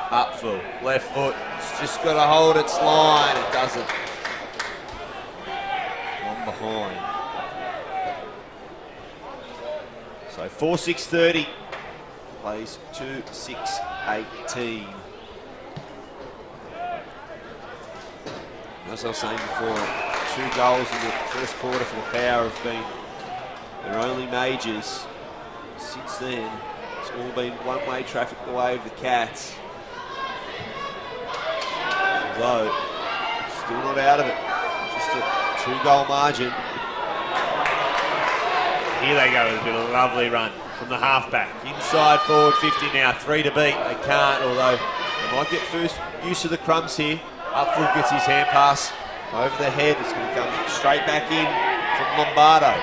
Upfield, left foot. It's just got to hold its line. It doesn't. One behind. So 4-6-30. Plays 2-6-18. As I was saying before, 2 goals in the first quarter for the Power have been their only majors. Since then, it's all been one-way traffic the way of the Cats. Although, still not out of it. Just a 2-goal margin. Here they go with a bit of a lovely run from the halfback. Inside forward 50 now, 3 to beat. They can't, although they might get first use of the crumbs here. Upfield gets his hand pass over the head. It's going to come straight back in from Lombardo.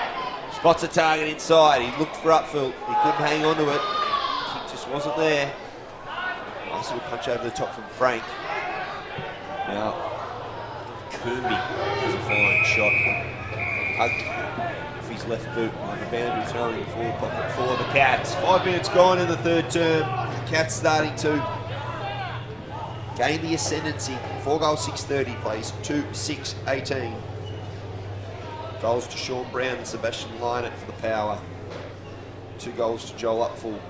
Spots a target inside. He looked for Upfield. He couldn't hang on to it. Kick just wasn't there. Nice little punch over the top from Frank. Now, Coombe has a fine shot. Tugged off his left boot on the boundary, throwing the forward pocket for the Cats. 5 minutes gone in the third term. The Cats starting to gain the ascendancy. 4 goals, 6-30, plays 2-6-18. Goals to Sean Brown and Sebastian Lynott for the Power. 2 goals to Joel Upfield.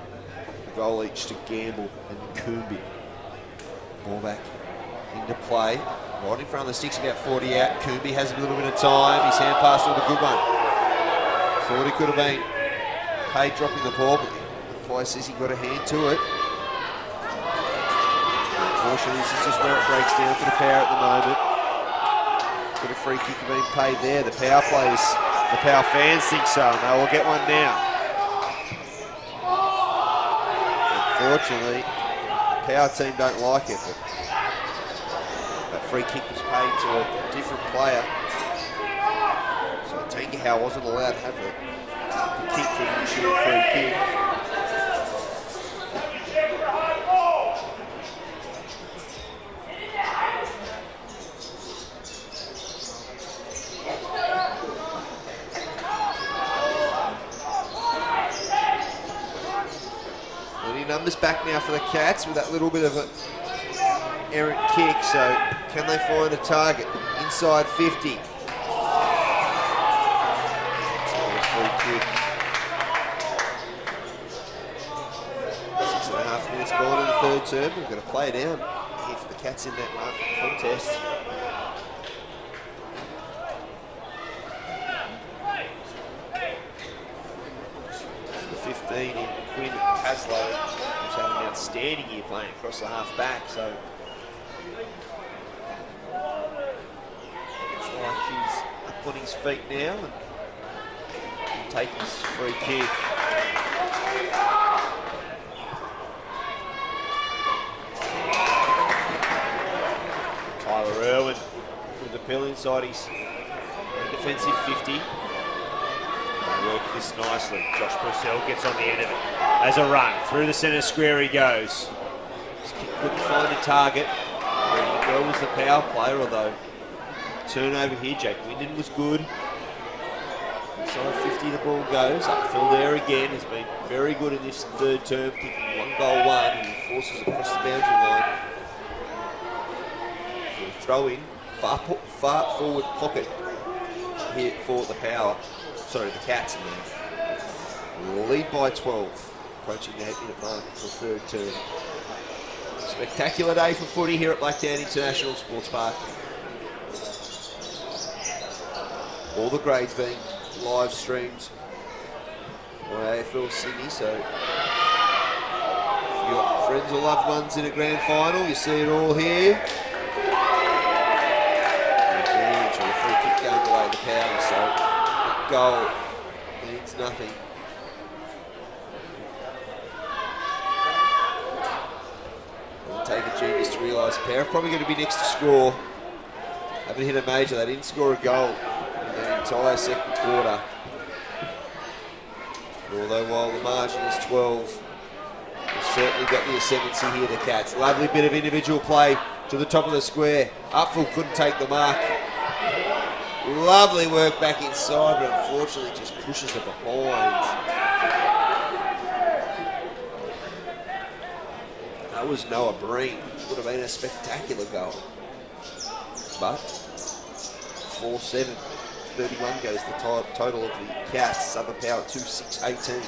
A goal each to Gamble and Coombe. Ball back into play. Right in front of the sticks, about 40 out. Coombe has a little bit of time. His hand pass was a good one. Thought he could have been paid dropping the ball, but the umpire says he got a hand to it. Unfortunately, this is just where it breaks down for the Power at the moment. Got a free kick being paid there. The Power players, the Power fans think so, and they will get one now. Unfortunately, the Power team don't like it, but that free kick was paid to a different player. So Tankerhow wasn't allowed to have the kick for the short free kick. Numbers back now for the Cats with that little bit of an errant kick, so can they find a target? Inside 50. Free kick. 6.5 minutes gone in the third term. We've got to play down here for the Cats in that contest. The 15 in Quinn Haslow, who's having an outstanding year playing across the half back, so looks like he's up on his feet now and take his free kick. Irwin with the pill inside his defensive 50. They work this nicely. Josh Purcell gets on the end of it. As a run, through the centre square he goes. Couldn't find a target. Well was the power player, although turnover here, Jake Wyndon was good. Inside 50 the ball goes. Upfield there again, has been very good in this third term, kicking 1 goal 1 and forces across the boundary line. Throw in, far forward pocket here for the power. Sorry, the Cats. And lead by 12, approaching the 8-minute mark for third term. Spectacular day for footy here at Blacktown International Sports Park. All the grades being live streamed by AFL Sydney, so if you've got friends or loved ones in a grand final, you see it all here. Advantage or a free kick going away the power, so that goal means nothing. It'll take a genius to realise the pair are probably going to be next to score. Haven't hit a major, they didn't score a goal the entire second quarter. Although while the margin is 12, they've certainly got the ascendancy here, the Cats. Lovely bit of individual play to the top of the square. Upfield couldn't take the mark. Lovely work back inside, but unfortunately just pushes it behind. That was Noah Breen. Would have been a spectacular goal. But 4-7. 31 goes the total of the Cats. Southern Power 2-6-18.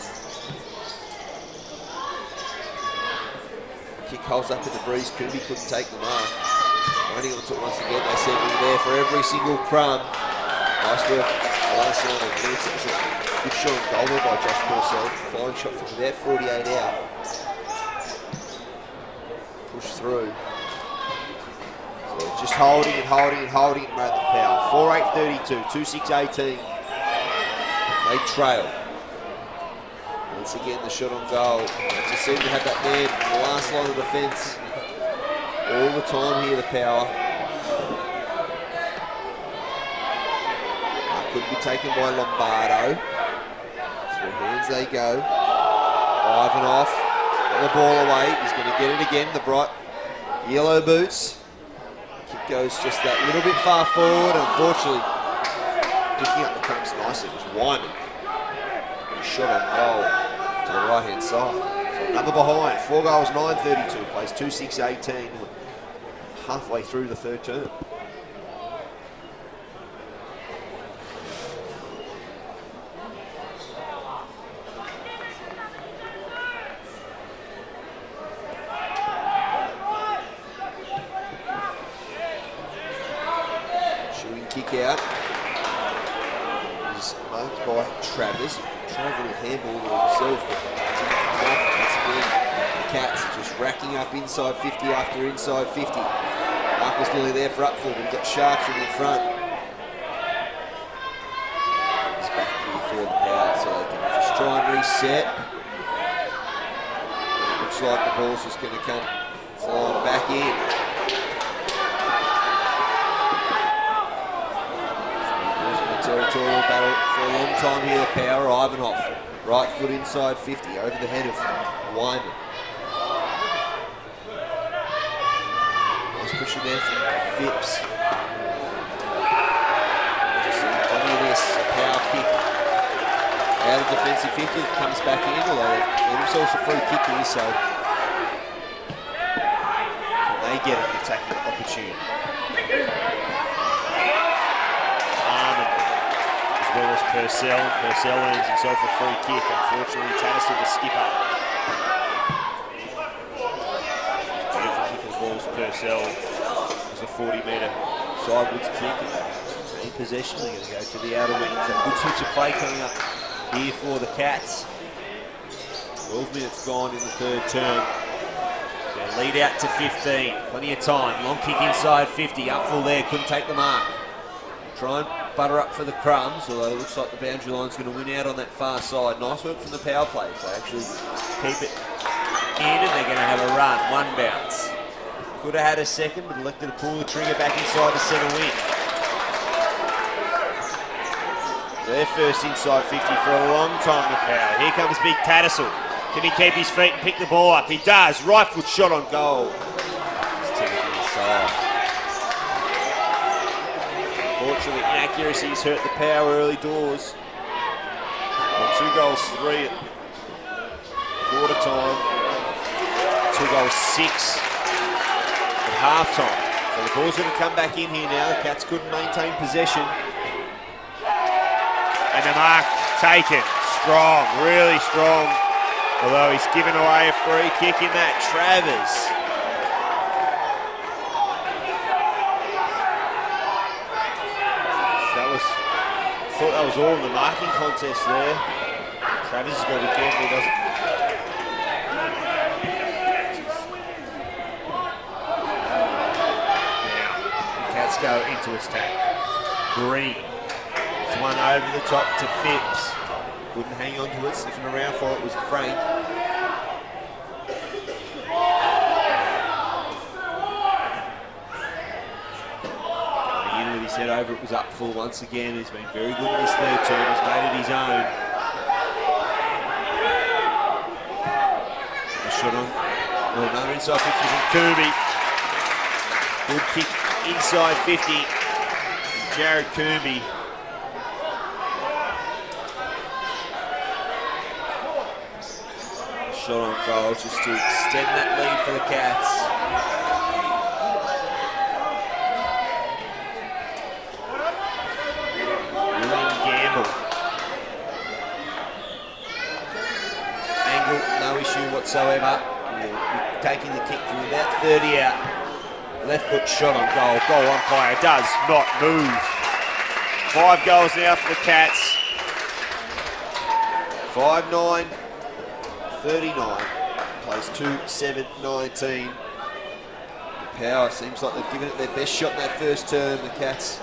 Kick holds up in the breeze. Coombe couldn't take the mark. Running onto it once again. They said we were there for every single crumb. Nice work. Last line of defence. It was a good shot on goal there by Josh Purcell. Flying shot from about 48 out. Push through. Just holding and holding and holding it, made the power. 4-8-32, 2-6-18. They trail. Once again, the shot on goal. They just seem to have that man in the last line of defence all the time here, the power. Could be taken by Lombardo. Through hands they go. Ivanov, got the ball away. He's going to get it again, the bright yellow boots. Kick goes just that little bit far forward. Unfortunately, picking up the crumbs nicely was Wyman. And shot on goal to the right-hand side. So another behind. 4 goals, 9-32. Plays 2-6-18. Halfway through the third term. Out is marked by Travers. Tried a little handball to himself, but once again, the Cats are just racking up inside 50 after inside 50. Mark was nearly there for upfield, but he got Sharks in the front. He's back here for the power, so they can just try and reset. Looks like the ball's just going to come flying back in. Territorial battle for a long time here, the power. Ivanov, right foot inside 50, over the head of Wyman. Nice pushing there from Phipps. Just plenty of this, power kick. Out of defensive 50, it comes back in, although they've got themselves a free kick here, so can they get an attacking opportunity? Well as Purcell. Purcell earns himself a free kick. Unfortunately, Tattersall the skipper. Beautiful kick of the ball as Purcell. It's a 40-metre sidewards kick. In possession, they're going to go to the outer wings. A good switch of play coming up here for the Cats. 12 minutes gone in the third term. They lead out to 15. Plenty of time. Long kick inside 50. Up full there. Couldn't take the mark. Try and butter up for the crumbs, although it looks like the boundary line's going to win out on that far side. Nice work from the power plays. They actually keep it in and they're going to have a run. One bounce. Could have had a second, but elected to pull the trigger back inside the centre wing. Their first inside 50 for a long time to Power. Here comes Big Tattersall. Can he keep his feet and pick the ball up? He does. Right foot shot on goal. Just take it inside. Fortunately, inaccuracies hurt the Power early doors. Well, 2 goals 3 at quarter time. 2 goals 6 at half time. So the ball's going to come back in here now. The Cats couldn't maintain possession. And the mark taken. Strong, really strong. Although he's given away a free kick in that. Travers. Thought that was all in the marking contest there. Travers has got to be careful he doesn't. Now, the Cats go into attack. Green. It's one over the top to Phipps. Couldn't hang on to it, sniffing around for it was Frank. With his head over, it was up full once again. He's been very good in this third term, he's made it his own. A shot on, well, another inside 50 from Coombie. Good kick inside 50. Jared Coombie. Shot on goal just to extend that lead for the Cats. No issue whatsoever. Taking the kick from about 30 out. Left foot shot on goal. Goal umpire does not move. 5 goals now for the Cats. 5-9, 39. Plays 2-7-19. The Power seems like they've given it their best shot in that first term. The Cats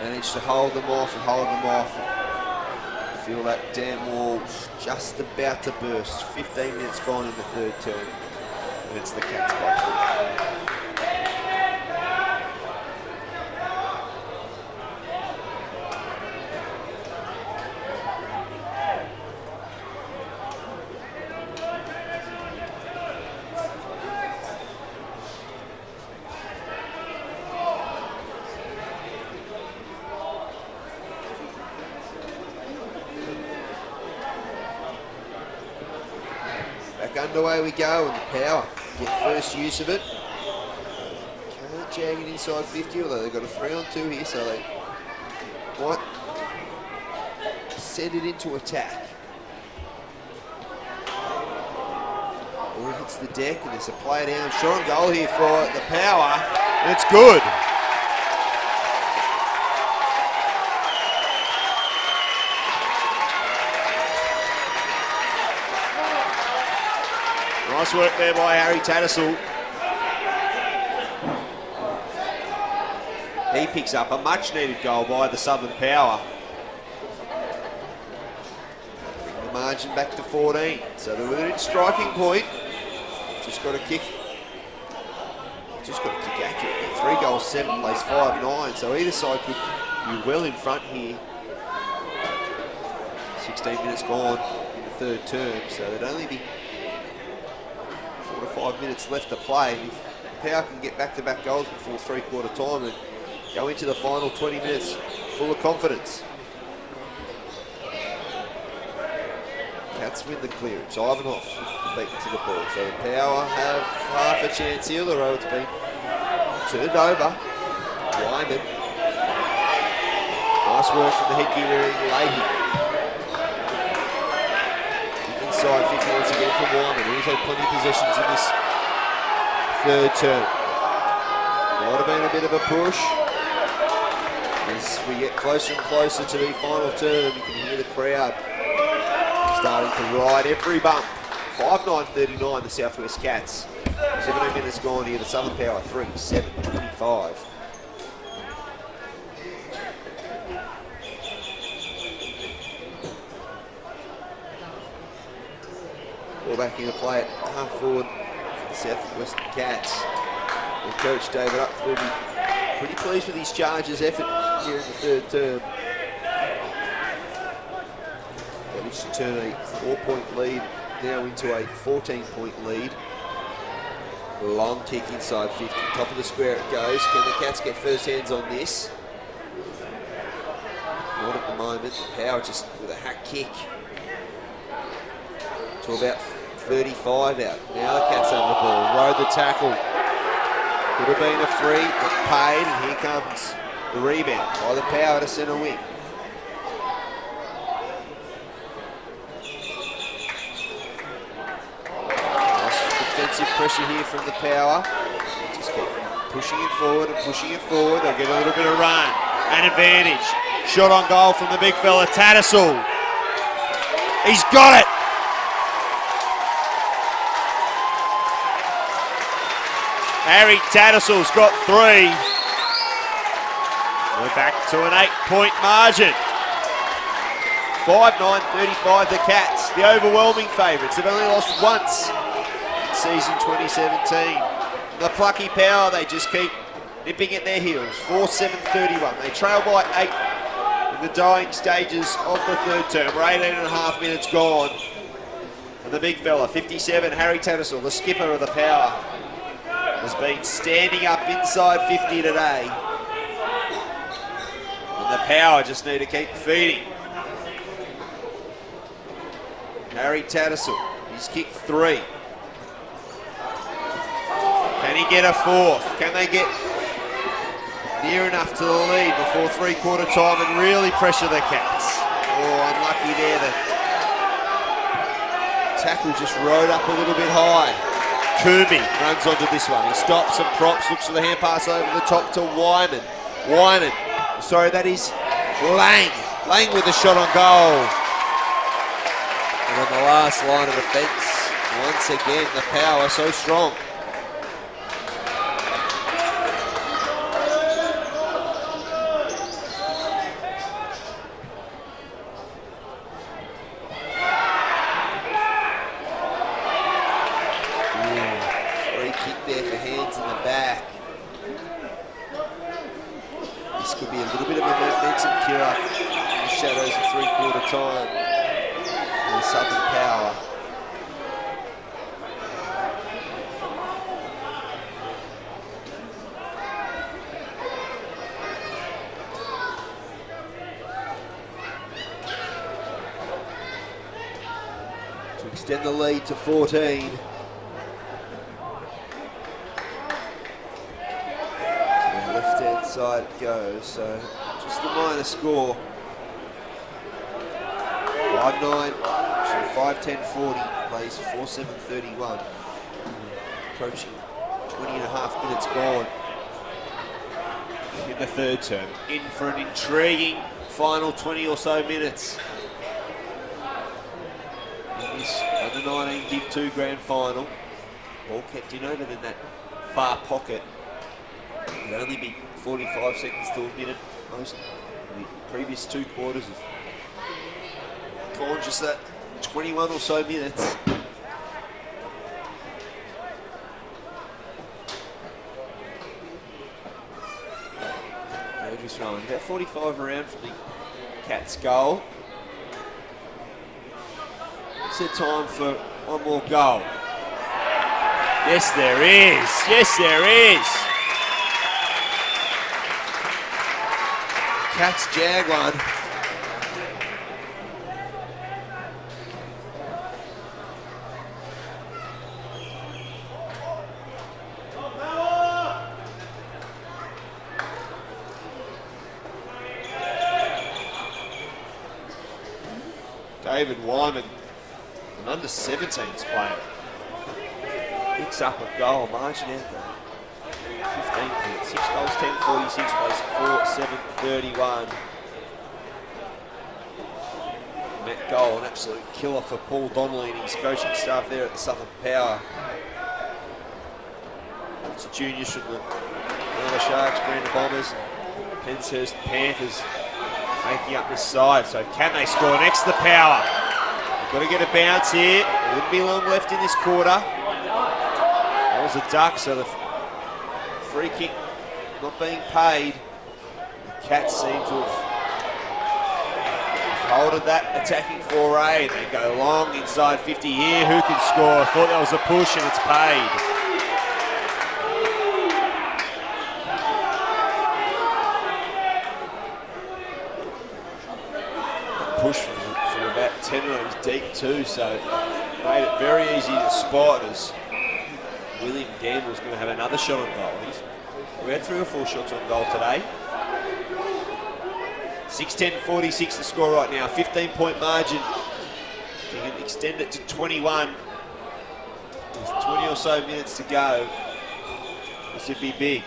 managed to hold them off and hold them off. Feel that damn wall's just about to burst. 15 minutes gone in the third term. And it's the Cats by 2. Underway we go, and the Power get first use of it. Can't jag it inside 50, although they've got a 3-on-2 here, so they might send it into attack. Ball hits the deck, and there's a play down. Shot on goal here for the Power, and it's good. Nice work there by Harry Tattersall. He picks up a much needed goal by the Southern Power. The margin back to 14. So they're within striking point. Just got to kick. Just got to kick accurately. 3 goals, 7 plays 5-9. So either side could be well in front here. 16 minutes gone in the third term. So there'd only be 4 to 5 minutes left to play. And if Power can get back-to-back goals before 3/4 time and go into the final 20 minutes full of confidence. Cats win the clearance. Ivanhoff beaten to the ball. So the Power have half a chance here, although it's been turned over. Wyman. Nice work from the headgear wearing Leahy. Inside 50 once again from Wyman. He's had plenty of possessions in this third term. Might have been a bit of a push. As we get closer and closer to the final term, you can hear the crowd starting to ride every bump. 5-9-39, the Southwest Cats. 17 minutes gone here, the Southern Power 3-7-25. Ball back into play at half forward for the Southwest Cats. And Coach David Up will be pretty pleased with his Chargers' effort here in the third term. They managed to turn a 4-point lead now into a 14-point lead. Long kick inside 50, top of the square it goes. Can the Cats get first hands on this? Not at the moment. The Power just with a hack kick to about 35 out. Now the Cats have the ball. Rode the tackle. Could have been a free, but paid, and here comes the rebound by the Power to centre wing. Nice defensive pressure here from the Power. Just keep pushing it forward and pushing it forward. They'll get a little bit of run. An advantage. Shot on goal from the big fella, Tattersall. He's got it! Harry Tattersall's got 3. We're back to an 8-point margin. 5-9-35 the Cats, the overwhelming favourites. They've only lost once in season 2017. The plucky Power, they just keep nipping at their heels. 4-7-31. They trail by 8 in the dying stages of the third term. We're 18.5 minutes gone. And the big fella, 57, Harry Tattersall, the skipper of the Power, has been standing up inside 50 today. And the Power just need to keep feeding. Harry Tattersall, he's kicked 3. Can he get a 4th? Can they get near enough to the lead before three-quarter time and really pressure the Cats? Oh, unlucky there. The tackle just rode up a little bit high. Kumi runs onto this one. He stops and props, looks for the hand pass over the top to Wyman. Sorry, that is Lang. Lang with the shot on goal. And on the last line of defence, once again, the Power so strong. Time in the Southern Power. To extend the lead to 14. To the left-hand side it goes, so just the minor score. 5-9, 5-10-40, plays 4-7-31. Approaching 20.5 minutes gone in the third term. In for an intriguing final 20 or so minutes in this U19 DIV2 grand final. Ball kept in over in that far pocket. It'd only be 45 seconds to a minute. Most of the previous 2 quarters have gone just that 21 or so minutes. Andrew's throwing about 45 around from the Cats' goal. It's a time for one more goal. Yes, there is. Yes, there is. Cats jag one. David Wyman, an under-17s player, picks up a goal, margin out there. 15 points, 6 goals, 10-46, plays 4-7-31. That goal, an absolute killer for Paul Donnelly and his coaching staff there at the Southern Power. It's a junior from the Manilla Sharks, Brandon Bombers, Penshurst Panthers making up this side. So can they score next to the Power? They've got to get a bounce here. There wouldn't be long left in this quarter. That was a duck, so the free kick not being paid. The Cats seem to have holded that attacking foray, and they go long inside 50 here. Who can score? I thought that was a push, and it's paid. Push from about 10 rows deep too, so made it very easy to spot as William Gamble's going to have another shot on goal. We had 3 or 4 shots on goal today. 6:10:46 the score right now, 15-point margin. If you can extend it to 21 with 20 or so minutes to go, this would be big.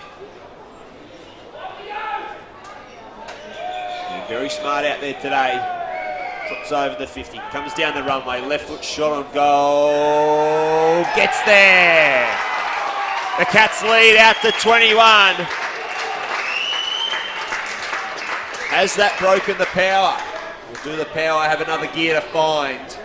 They're very smart out there today. Drops over the 50, comes down the runway, left foot shot on goal, gets there. The Cats lead out to 21. Has that broken the power? Will do the power have another gear to find?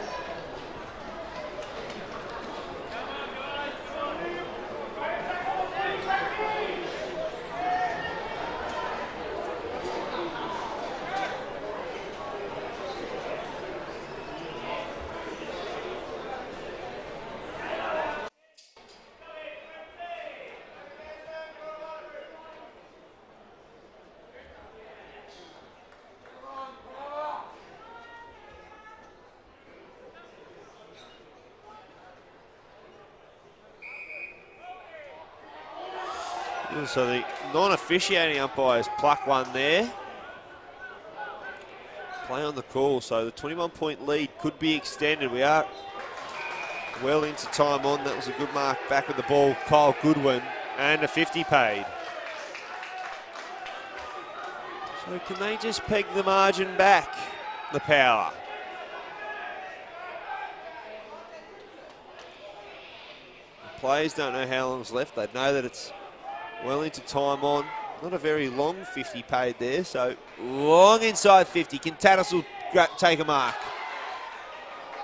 So the non-officiating umpires pluck one there. Play on the call, so the 21-point lead could be extended. We are well into time on. That was a good mark back with the ball. Kyle Goodwin, and a 50 paid. So can they just peg the margin back, the power? The players don't know how long's left. They know that it's well into time on. Not a very long 50 paid there, so long inside 50. Can Tattersall take a mark?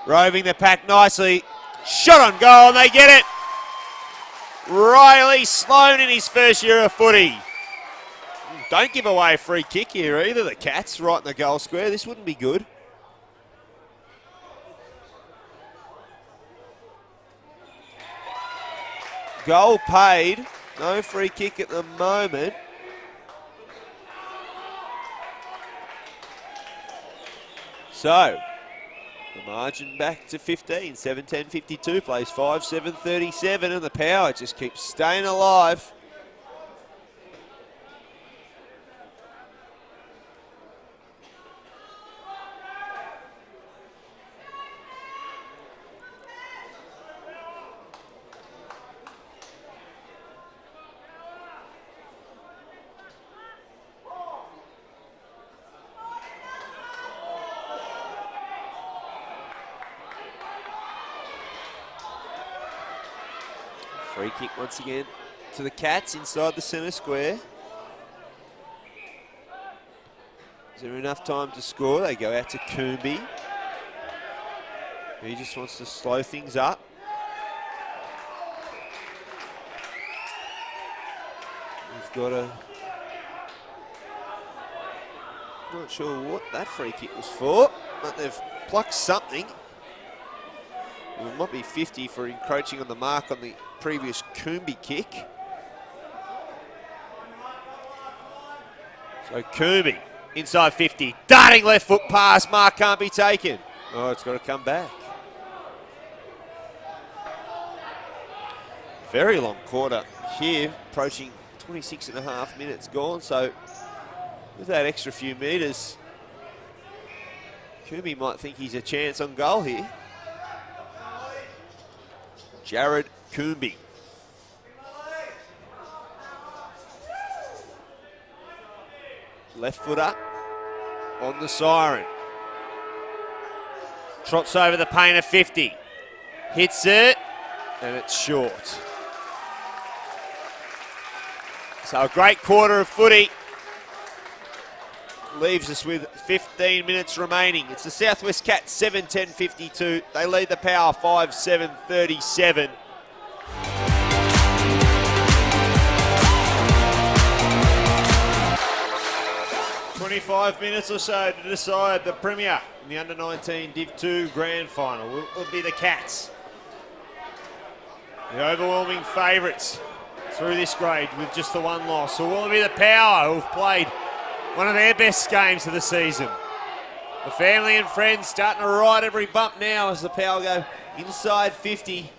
Roving the pack nicely. Shot on goal, and they get it. Riley Sloan in his first year of footy. Don't give away a free kick here either, the Cats, right in the goal square. This wouldn't be good. Goal paid. No free kick at the moment. So, the margin back to 15. 7:10:52 plays 5:7:37, and the power just keeps staying alive. Free kick once again to the Cats inside the centre square. Is there enough time to score? They go out to Coombie. He just wants to slow things up. We've got a... Not sure what that free kick was for, but they've plucked something. Well, it might be 50 for encroaching on the mark on the previous Coombie kick. So Coombie, inside 50, darting left foot pass, mark can't be taken. Oh, it's got to come back. Very long quarter here, approaching 26.5 minutes gone, so with that extra few metres, Coombie might think he's a chance on goal here. Jared Coombie. Left foot up on the siren. Trots over the paint of 50. Hits it, and it's short. So a great quarter of footy. Leaves us with 15 minutes remaining. It's the Southwest Cats 7:10:52. They lead the power 5:7:37. 25 minutes or so to decide the Premier in the Under-19 DIV2 Grand Final. Will be the Cats. The overwhelming favourites through this grade with just the one loss. Or will it be the Power, who've played one of their best games of the season? The family and friends starting to ride every bump now as the Power go inside 50.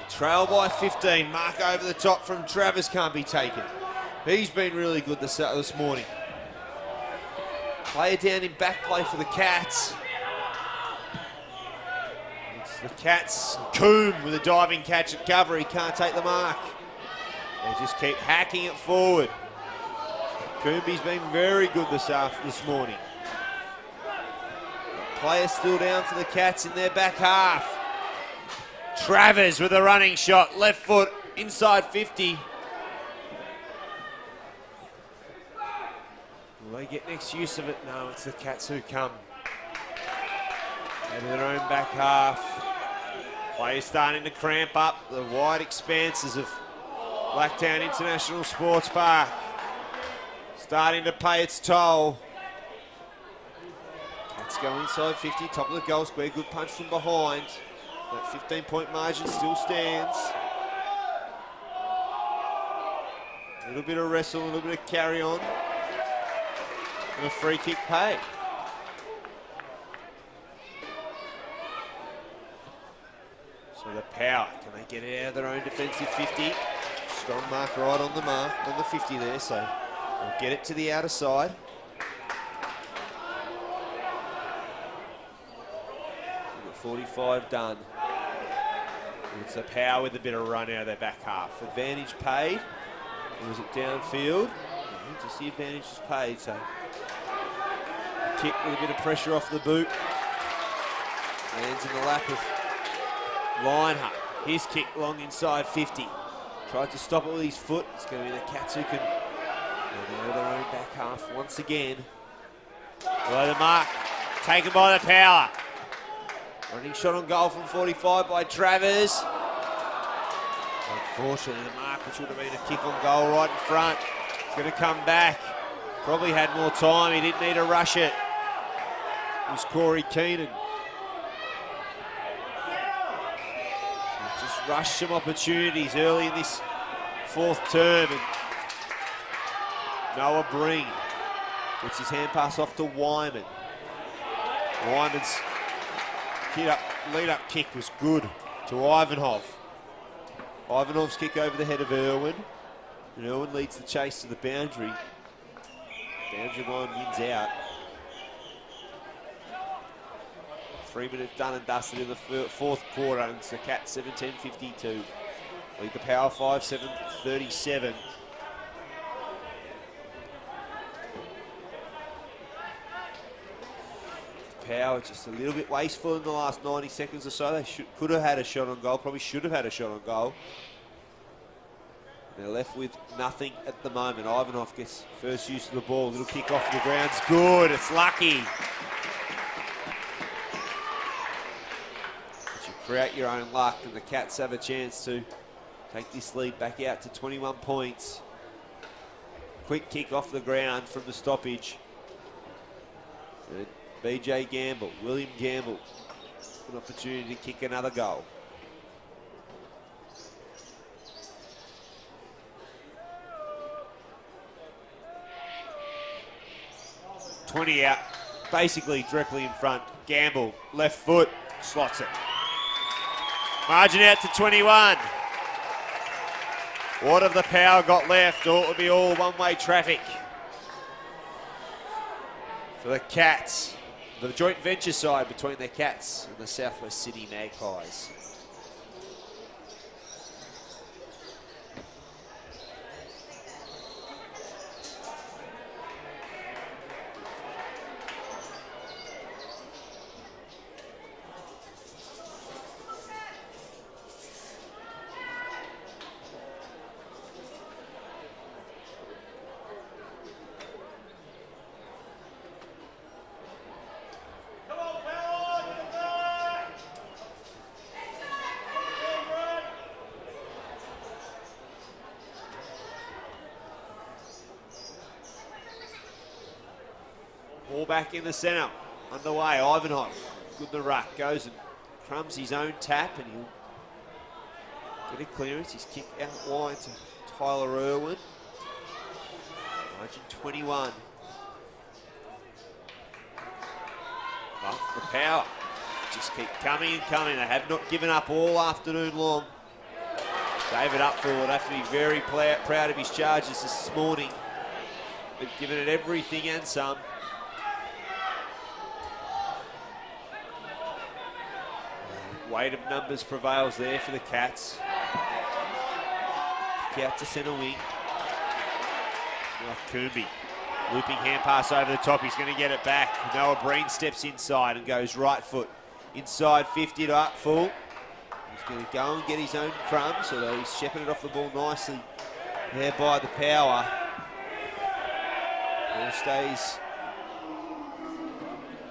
Trail by 15. Mark over the top from Travers can't be taken. He's been really good this morning. Player down in back play for the Cats. It's the Cats. Coombe with a diving catch at cover. He can't take the mark. They just keep hacking it forward. Coombe's been very good this morning. Player still down for the Cats in their back half. Travers with a running shot. Left foot inside 50. Will they get next use of it? No, it's the Cats who come. Out of their own back half. Players starting to cramp up the wide expanses of Blacktown International Sports Park. Starting to pay its toll. Cats go inside 50, top of the goal square. Good punch from behind. That 15-point margin still stands. A little bit of wrestle, a little bit of carry on. And a free kick paid. So the Power, can they get it out of their own defensive 50? Strong mark right on the mark, on the 50 there, so they'll get it to the outer side. We've got 45 done. It's the Power with a bit of run out of their back half. Advantage paid. Or was it downfield? No, just the advantage is paid, so kick with a bit of pressure off the boot. Lands in the lap of Linehart. His kick long inside 50. Tried to stop it with his foot. It's going to be the Cats who can get out of their own back half once again. Below the mark. Taken by the Power. Running shot on goal from 45 by Travers. Unfortunately, the mark, which would have been a kick on goal right in front. It's going to come back. Probably had more time. He didn't need to rush it. It was Corey Keenan. Just rushed some opportunities early in this fourth term. And Noah Breen gets his hand pass off to Wyman. Wyman's lead up kick was good to Ivanhoff. Ivanhoff's kick over the head of Irwin. And Irwin leads the chase to the boundary. Boundary line wins out. 3 minutes done and dusted in the fourth quarter. And it's the Cats 17:52. Lead the Power 5-7-37. Power just a little bit wasteful in the last 90 seconds or so. They could have had a shot on goal, probably should have had a shot on goal. They're left with nothing at the moment. Ivanhoff gets first use of the ball. Little kick off the ground's good. It's lucky. But you create your own luck, and the Cats have a chance to take this lead back out to 21 points. Quick kick off the ground from the stoppage. And BJ Gamble, William Gamble, an opportunity to kick another goal. .20 out, basically directly in front. Gamble, left foot, slots it. Margin out to 21. What have the Power got left? Or it will be all one-way traffic for the Cats. The joint venture side between the Cats and the Southwest Sydney Magpies. back in the centre. Underway, Ivanhoff. Good in the ruck. Goes and crumbs his own tap and he'll get a clearance. His kick out wide to Tyler Irwin. Margin 21. But the power just keep coming and coming. They have not given up all afternoon long. David Upfield will have to be very proud of his charges this morning. They've given it everything and some. Weight of numbers prevails there for the Cats. Kick out to centre wing. Coombe. Looping hand pass over the top. He's going to get it back. Noah Breen steps inside and goes right foot. Inside 50 to Upfull. He's going to go and get his own crumbs, although he's shepherded off the ball nicely there by the power. Ball stays.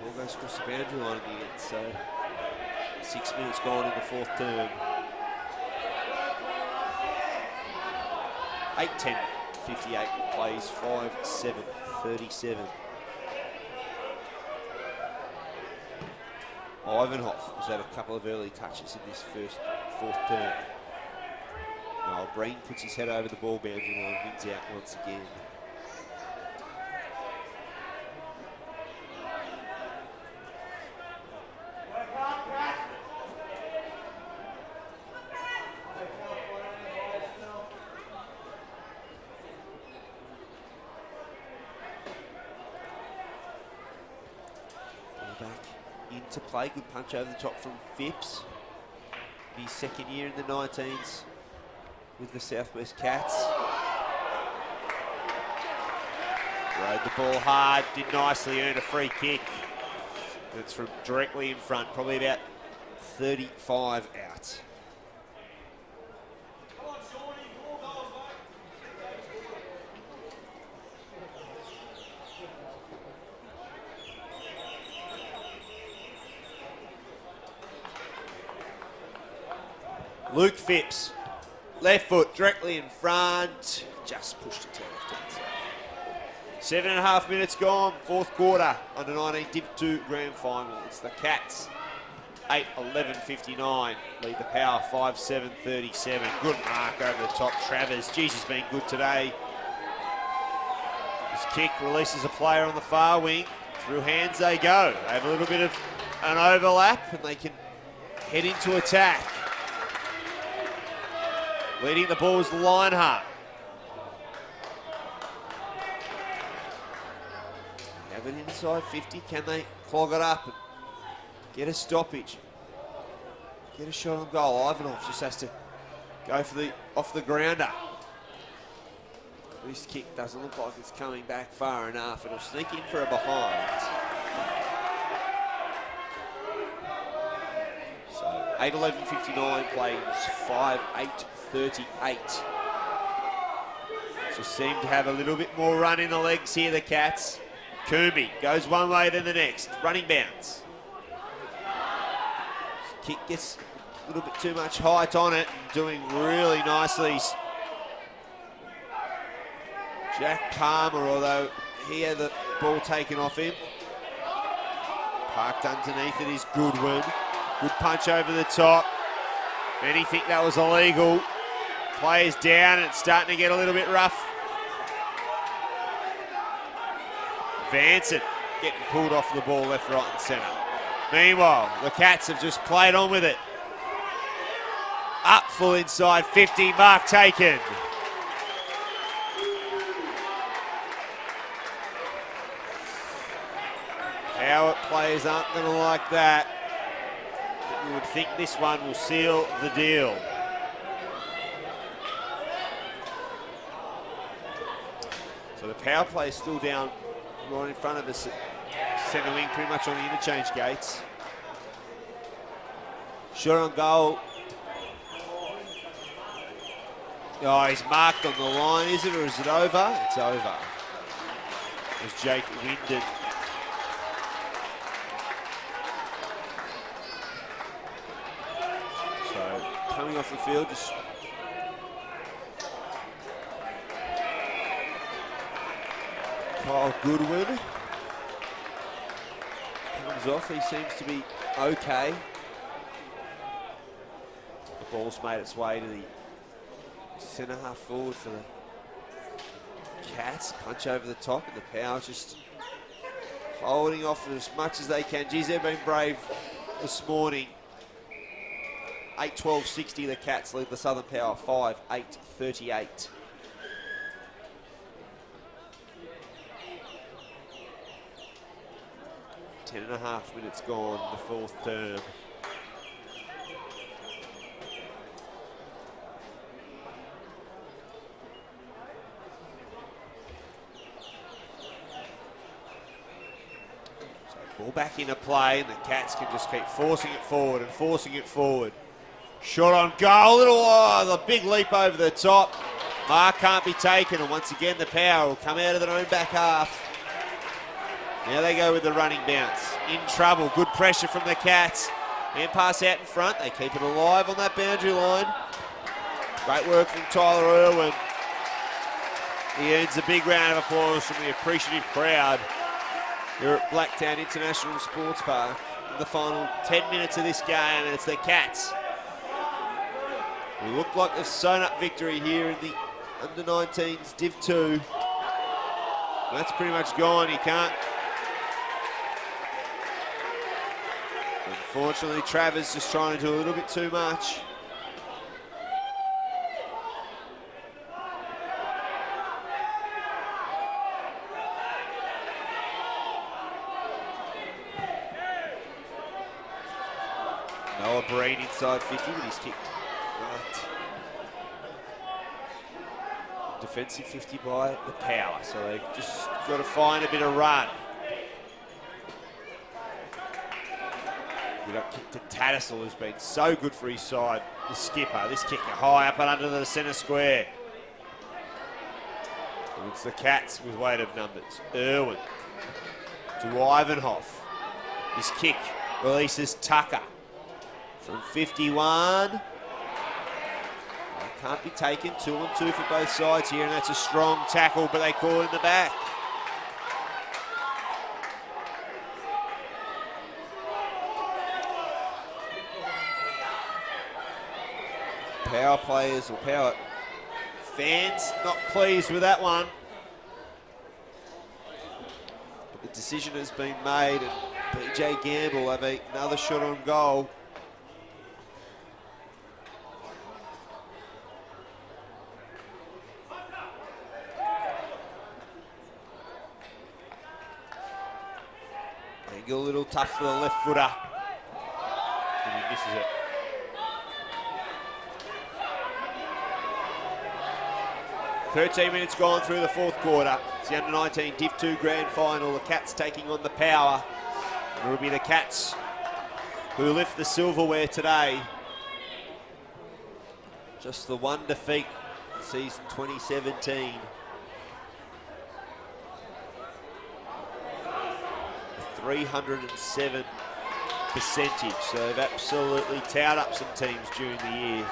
Ball goes across the boundary line again, so 6 minutes gone in the fourth term. 8-10, 58, plays 5-7, 37. Ivanhoff has had a couple of early touches in this fourth term. Now Breen puts his head over the ball boundary line, wins out once again. To play, good punch over the top from Phipps. His second year in the 19s with the Southwest Cats. Rode the ball hard, did nicely, earn a free kick. It's from directly in front, probably about 35 out. Luke Phipps, left foot directly in front, just pushed it to left hand side. 7.5 minutes gone, fourth quarter, under 19 DIV2 grand final. It's the Cats, 8-11-59, lead the power 5-7-37. Good mark over the top, Travers. Geez, he's been good today. His kick releases a player on the far wing. Through hands they go. They have a little bit of an overlap and they can head into attack. Leading the ball is Lionheart. Have it inside 50. Can they clog it up and get a stoppage? Get a shot on goal. Ivanhoff just has to go for the off the grounder. This kick doesn't look like it's coming back far enough. It'll sneak in for a behind. So 8-11-59 plays 5-8-38. Just seem to have a little bit more run in the legs here, the Cats. Coombe goes one way then the next. Running bounce. Kick gets a little bit too much height on it. Doing really nicely. Jack Palmer, although he had the ball taken off him. Parked underneath it is Goodwin. Good punch over the top. Many think that was illegal. Players down and it's starting to get a little bit rough. Vanson getting pulled off the ball left, right and centre. Meanwhile, the Cats have just played on with it. Up full inside 50, mark taken. Howard players aren't going to like that. But you would think this one will seal the deal. So the power play is still down right in front of us at centre wing, pretty much on the interchange gates. Shot on goal. Oh, he's marked on the line, is it, or is it over? It's over. It was Jake Windon. So, coming off the field, just Kyle Goodwin. comes off. He seems to be okay. The ball's made its way to the centre half forward for the Cats. Punch over the top, and the Power's just holding off as much as they can. Geez, they've been brave this morning. 8-12-60, the Cats lead the Southern Power 5-8-38. Ten and a half minutes gone, the fourth term. So ball back into play, and the Cats can just keep forcing it forward and forcing it forward. Shot on goal, the big leap over the top. Mark can't be taken, and once again the Power will come out of their own back half. Now they go with the running bounce. In trouble, good pressure from the Cats. And pass out in front, they keep it alive on that boundary line. Great work from Tyler Irwin. He earns a big round of applause from the appreciative crowd here at Blacktown International Sports Park. In the final 10 minutes of this game, and it's the Cats who look like they've sewn up victory here in the under-19s DIV2. That's pretty much gone, you can't. Unfortunately, Travers just trying to do a little bit too much. Noah Breen inside 50, but he's kicked right. Defensive 50 by the Power, so they've just got to find a bit of run. Good up kick to Tattersall, who's been so good for his side. The skipper, this kicker high up and under the centre square. And it's the Cats with weight of numbers. Irwin to Ivanhoff. This kick releases Tucker from 51. Can't be taken, 2-on-2 for both sides here, and that's a strong tackle, but they call in the back. Power players or Power fans not pleased with that one. But the decision has been made, and PJ Gamble have another shot on goal. A little tough for the left footer. And he misses it. "13 minutes gone through the fourth quarter. It's the under-19 DIV2 Grand Final. The Cats taking on the Power. It will be the Cats who lift the silverware today. Just the one defeat in season 2017. 307 percentage, so they've absolutely towed up some teams during the year.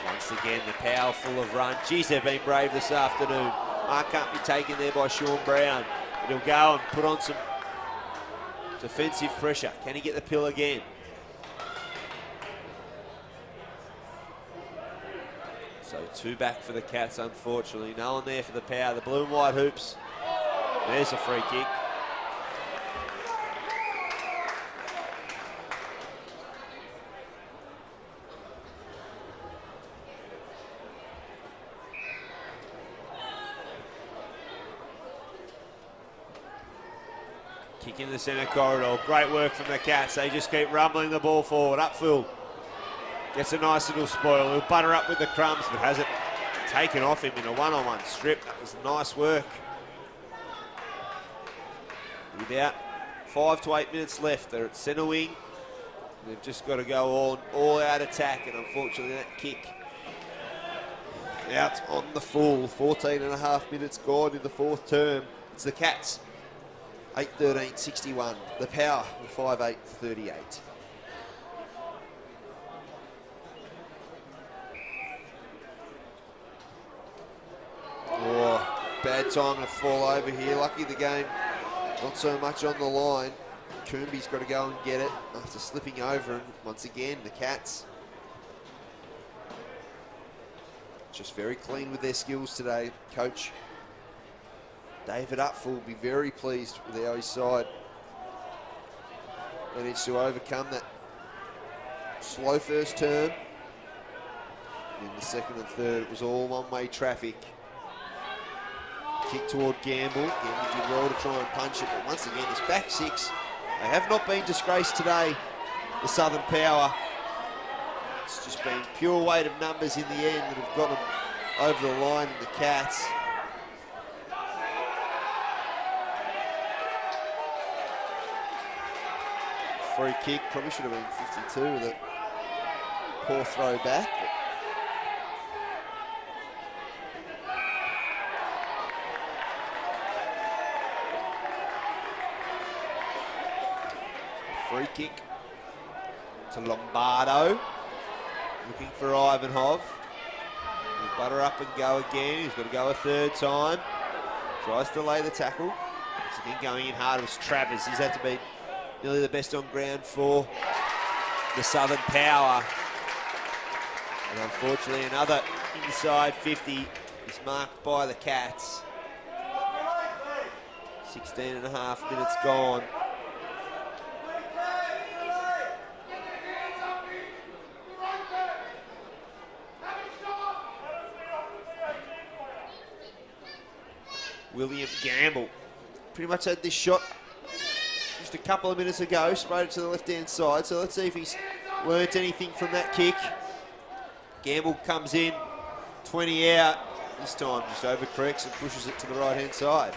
Once again, the Power full of run. Geez, they've been brave this afternoon. Mark can't be taken there by Sean Brown, but he'll go and put on some defensive pressure. Can he get the pill again? So two back for the Cats, unfortunately. No one there for the Power. The blue and white hoops. There's a free kick. Kick in the centre corridor. Great work from the Cats. They just keep rumbling the ball forward. Upfield gets a nice little spoil. He'll butter up with the crumbs, but has it taken off him in a one-on-one strip. That was nice work. About 5 to 8 minutes left. They're at centre wing. They've just got to go all out attack, and unfortunately that kick out on the full. 14 and a half minutes gone in the fourth term. It's the Cats 8-13-61. The Power 5-8-38. Oh, bad time to fall over here. Lucky the game Not so much on the line. Coombe's got to go and get it after slipping over, and once again the Cats just very clean with their skills today. Coach David Upfull will be very pleased with how his side managed to overcome that slow first term. In the second and third, it was all one-way traffic. Kick toward Gamble. Gamble did well to try and punch it, but once again, his back six, they have not been disgraced today, the Southern Power. It's just been pure weight of numbers in the end that have got them over the line in the Cats. Free kick, probably should have been 52 with a poor throw back. Free kick to Lombardo, looking for Ivanhoff. He'll butter up and go again. He's got to go a third time. Tries to lay the tackle. Once again going in hard was Travers. He's had to be nearly the best on ground for the Southern Power. And unfortunately another inside 50 is marked by the Cats. 16 and a half minutes gone. William Gamble pretty much had this shot just a couple of minutes ago, sprayed it to the left-hand side. So let's see if he's learnt anything from that kick. Gamble comes in, 20 out. This time just overcorrects and pushes it to the right-hand side.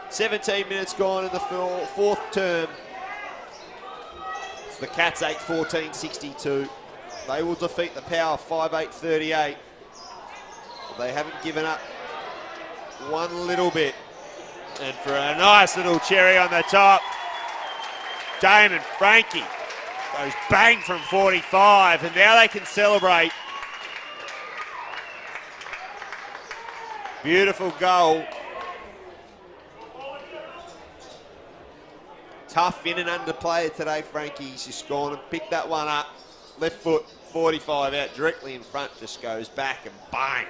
17 minutes gone in the fourth term. It's the Cats 8-14-62. They will defeat the Power 5-8-38. They haven't given up one little bit. And for a nice little cherry on the top, Damon Frankie goes bang from 45, and now they can celebrate. Beautiful goal. Tough in and under player today, Frankie. He's just gone and picked that one up. Left foot, 45 out, directly in front, just goes back and bang.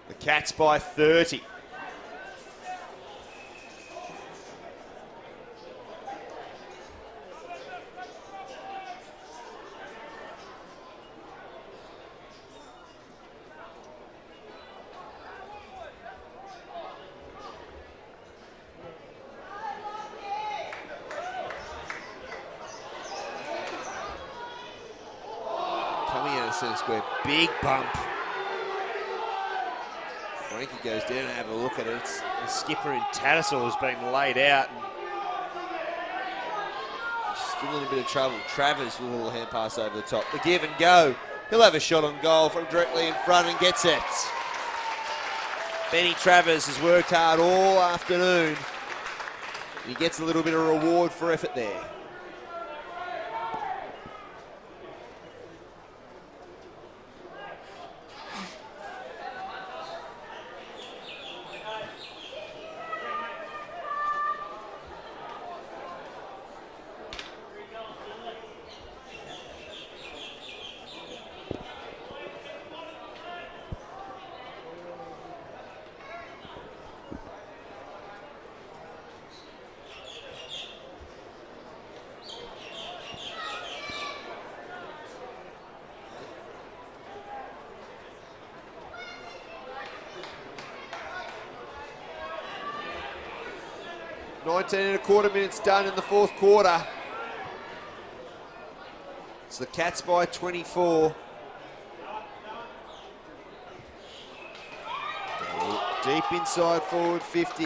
The Cats by 30. Coming out of centre square, big bump. Frankie goes down and have a look at it. The skipper in Tattersall has been laid out. Still in a bit of trouble. Travers with a little hand pass over the top. The give and go. He'll have a shot on goal from directly in front and gets it. Benny Travers has worked hard all afternoon. He gets a little bit of reward for effort there. Nineteen and a quarter minutes done in the fourth quarter. It's the Cats by 24. Deep inside forward 50.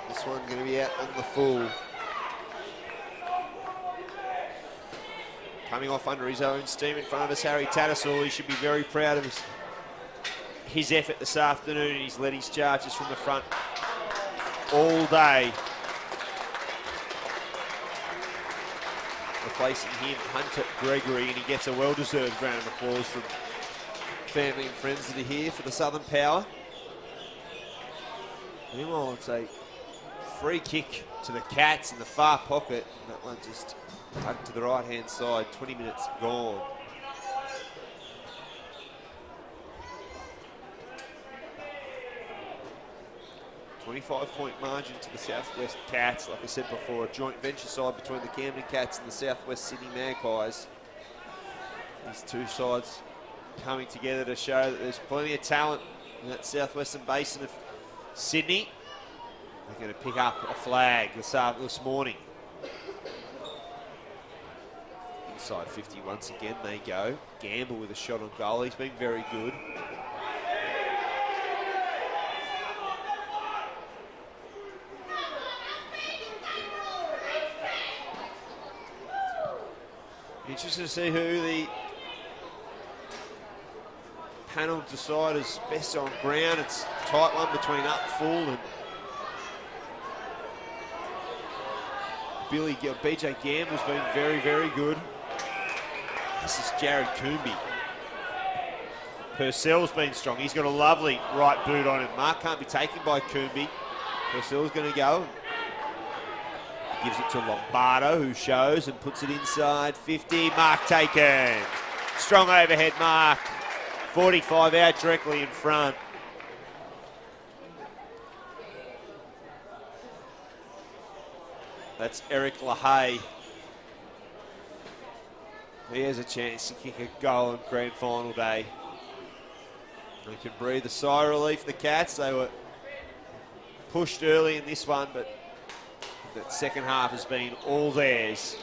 This one going to be out on the full. Coming off under his own steam in front of us, Harry Tattersall. He should be very proud of his effort this afternoon. He's led his charges from the front all day. Replacing him, Hunter Gregory, and he gets a well-deserved round of applause from family and friends that are here for the Southern Power. Meanwhile, it's a Free kick to the Cats in the far pocket. And that one just tucked to the right-hand side. 20 minutes gone. $25-point margin to the Southwest Cats. Like I said before, a joint venture side between the Camden Cats and the Southwest Sydney Magpies. These two sides coming together to show that there's plenty of talent in that southwestern basin of Sydney. They're going to pick up a flag this morning. Inside 50 once again they go. Gamble with a shot on goal. He's been very good. Interesting to see who the panel deciders best on ground. It's a tight one between up full and BJ Gamble's been very, very good. This is Jared Coombe. Purcell's been strong. He's got a lovely right boot on him. Mark can't be taken by Coombe. Purcell's going to go. Gives it to Lombardo, who shows and puts it inside 50. Mark taken. Strong overhead mark. 45 out directly in front. That's Eric LaHaye. He has a chance to kick a goal on grand final day. They can breathe a sigh of relief, the Cats. They were pushed early in this one, but that second half has been all theirs.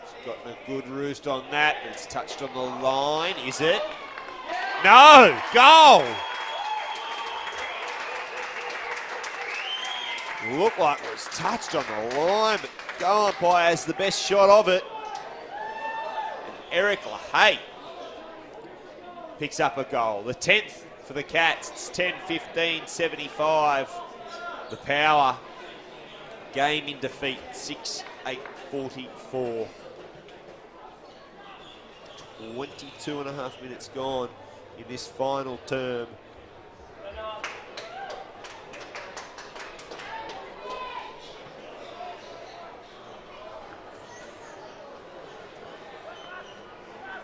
She's gotten a good roost on that. It's touched on the line. Is it? No! Goal! Looked like it was touched on the line, but goal umpire has the best shot of it. And Eric LaHaye picks up a goal. The 10th for the Cats. It's 10-15, 75. The Power, game in defeat, 6-8-44. 22 and a half minutes gone in this final term.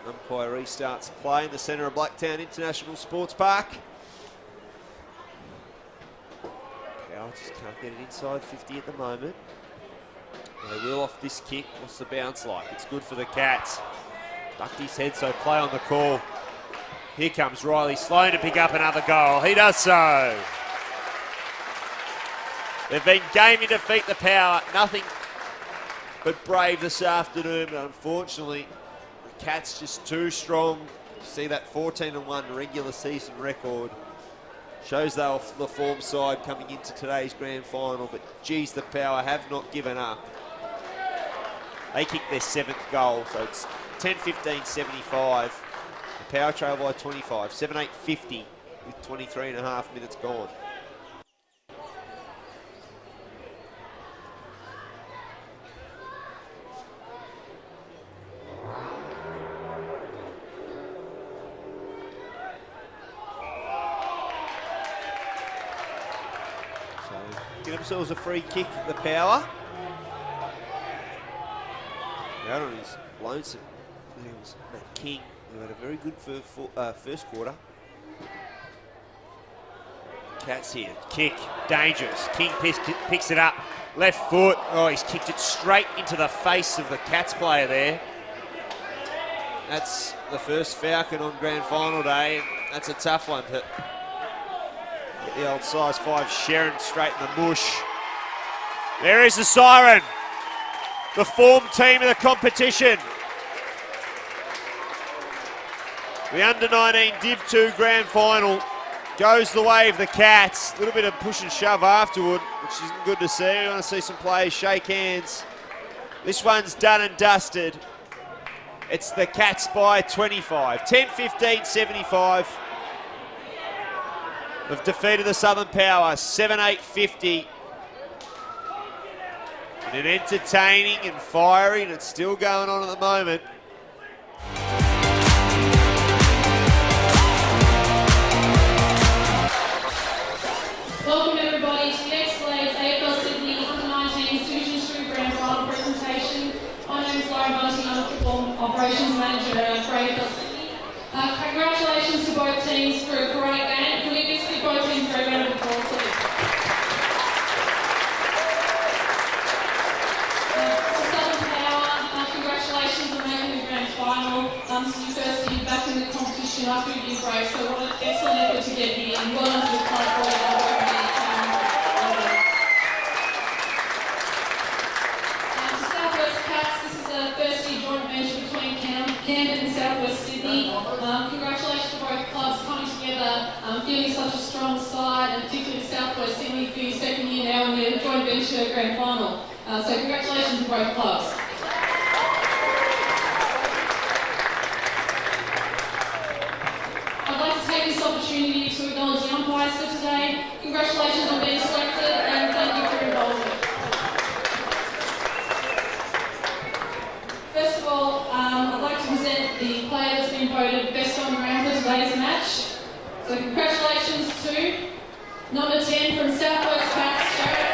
Umpire restarts play in the centre of Blacktown International Sports Park. Just can't get it inside 50 at the moment. They will off this kick. What's the bounce like? It's good for the Cats. Ducked his head, so play on the call. Here comes Riley Sloan to pick up another goal. He does so. They've been game in defeat, the Power. Nothing but brave this afternoon, but unfortunately, the Cats just too strong. You see that 14-1 regular season record. Shows they're the form side coming into today's grand final, but geez, the Power have not given up. They kicked their 7th goal, so it's 10-15, 75. The Power trail by 25, 7-8-50 with 23 and a half minutes gone. Get themselves a free kick, the Power. Out on his lonesome. There was Matt King, who had a very good first quarter. Cats here. Kick, dangerous. King picks it up. Left foot. Oh, he's kicked it straight into the face of the Cats player there. That's the first Falcon on grand final day, and that's a tough one to get the old size 5 Sharon straight in the mush. There is the siren. The form team of the competition. The under-19 DIV2 grand final goes the way of the Cats. A little bit of push and shove afterward, which isn't good to see. We want to see some players shake hands. This one's done and dusted. It's the Cats by 25. 10-15, 75. They've defeated the Southern Power, 7-8-50. And entertaining and fiery, and it's still going on at the moment. Welcome everybody to the X-Blades AFL Sydney Under-19 Division 2 Grand Final presentation. My name is Lauren Bunting, I'm the Football Operations Manager for AFL Sydney. Congratulations to both teams for a great game. Can we please give both teams a great round of applause, please? To Southern Power, congratulations on making the Grand Final. This is your first year back in the competition after a year break, so what an excellent effort to get here. And well done to the club for your work. Camden and South West Sydney. Congratulations to both clubs coming together, feeling such a strong side, and particularly to South West Sydney for your second year now in their joint venture grand final. So congratulations to both clubs. I'd like to take this opportunity to acknowledge the umpires for today. Congratulations on being selected and thank you for your involvement. First of all, I'd like to present the player that's been voted best on ground for today's match. So congratulations to number 10 from South West Cats, Jared.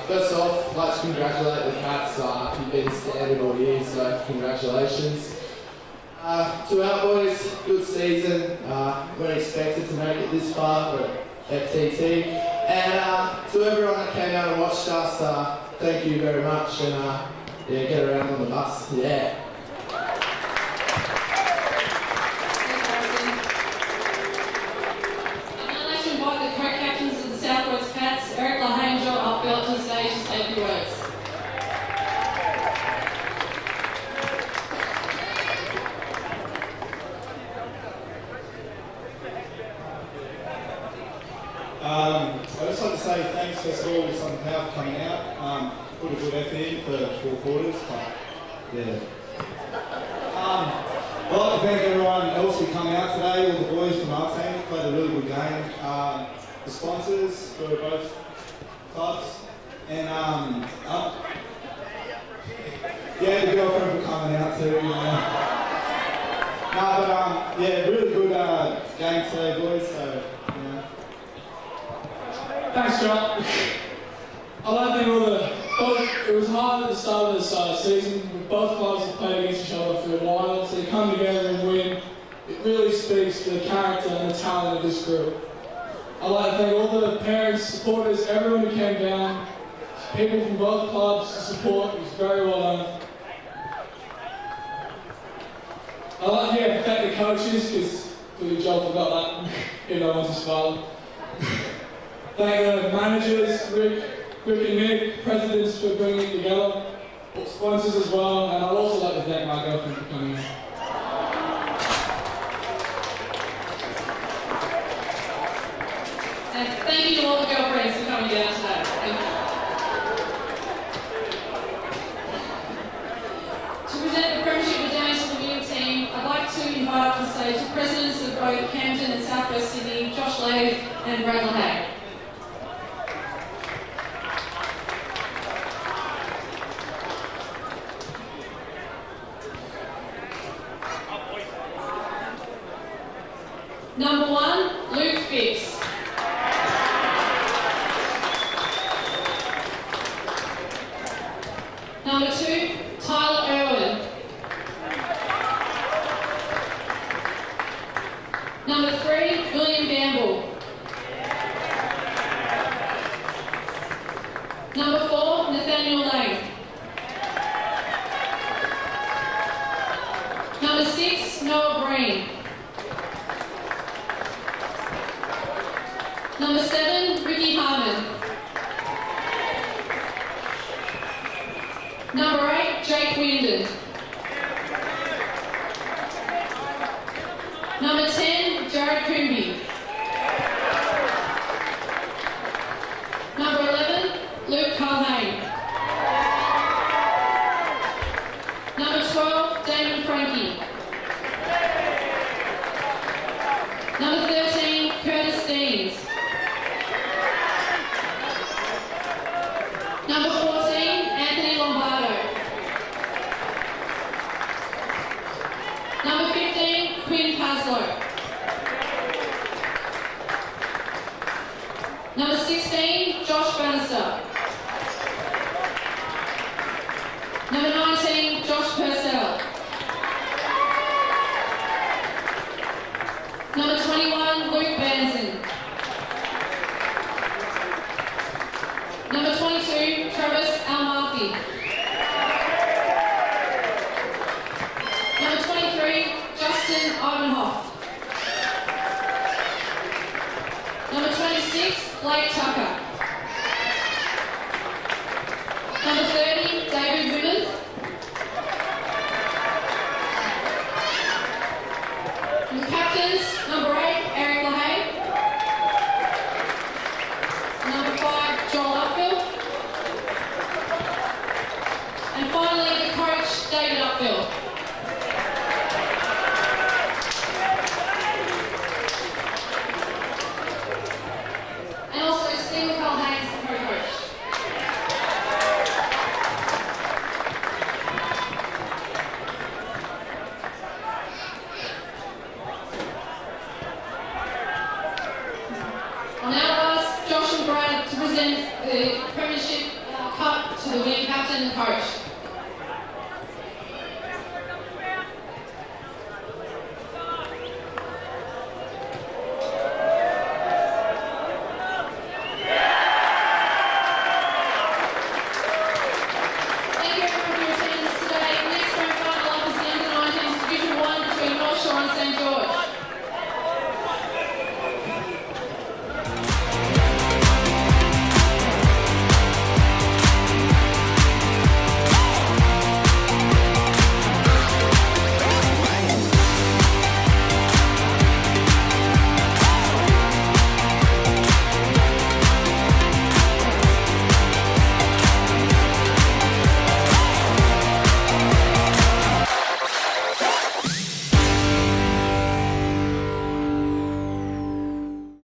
First off, I'd like to congratulate the Cats. You've been standard all year, so congratulations. To our boys, good season. Weren't expected to make it this far, but FTT. And to everyone that came out and watched us, thank you very much. And yeah, get around on the bus. Yeah. I'd just like to say thanks first of all to Southern Power for coming out. Put a good effort in for 4 quarters, but yeah. I'd like to thank everyone else for coming out today, all the boys from our team played a really good game. The sponsors for both clubs, and yeah, the girlfriend for coming out too. Yeah, really good game today, boys. So. Thanks, John. I don't think it was hard at the start of this season. Both clubs have played against each other for a while, so to come together and win, it really speaks to the character and the talent of this group. I'd like to thank all the parents, supporters, everyone who came down, people from both clubs to support. It was very well done. I'd like to thank the coaches, because Joel forgot that, even though I was his father. Thank the managers, Rick and Nick, presidents for bringing it together, sponsors as well, and I'd also like to thank my girlfriend for coming in. And thank you to all the girlfriends for coming down today. Thank you. To present the Premiership medallions to the winning team, I'd like to invite up to stage the presidents of both Camden and South West Sydney, Josh Lade and Brad LaHaye. Number 1, Luke Phipps. Number 2, Tyler Irwin. Number 3, William Gamble. Number 4, Nathaniel Lang. Number 6, Noah Breen. Number 7, Ricky Harmon. Number 8, Jake Wyndon. Number 10, Jared Coombe. Number 16, Josh Bannister. Number 19, Josh Purcell. Number 21, Luke Banson. Number 22, Travis Almarfi. Number 23, Justin Ivanhoff. Number 26, Blake Tucker. Number 30, David Woodard. And the captains, number 8, Eric LaHaye. Number 5, Joel Upfield. And finally, the coach, David Upfield. And also Stephen Culhane, the co-coach. I'll now ask Josh and Brad to present the Premiership Cup to the winning captain and coach.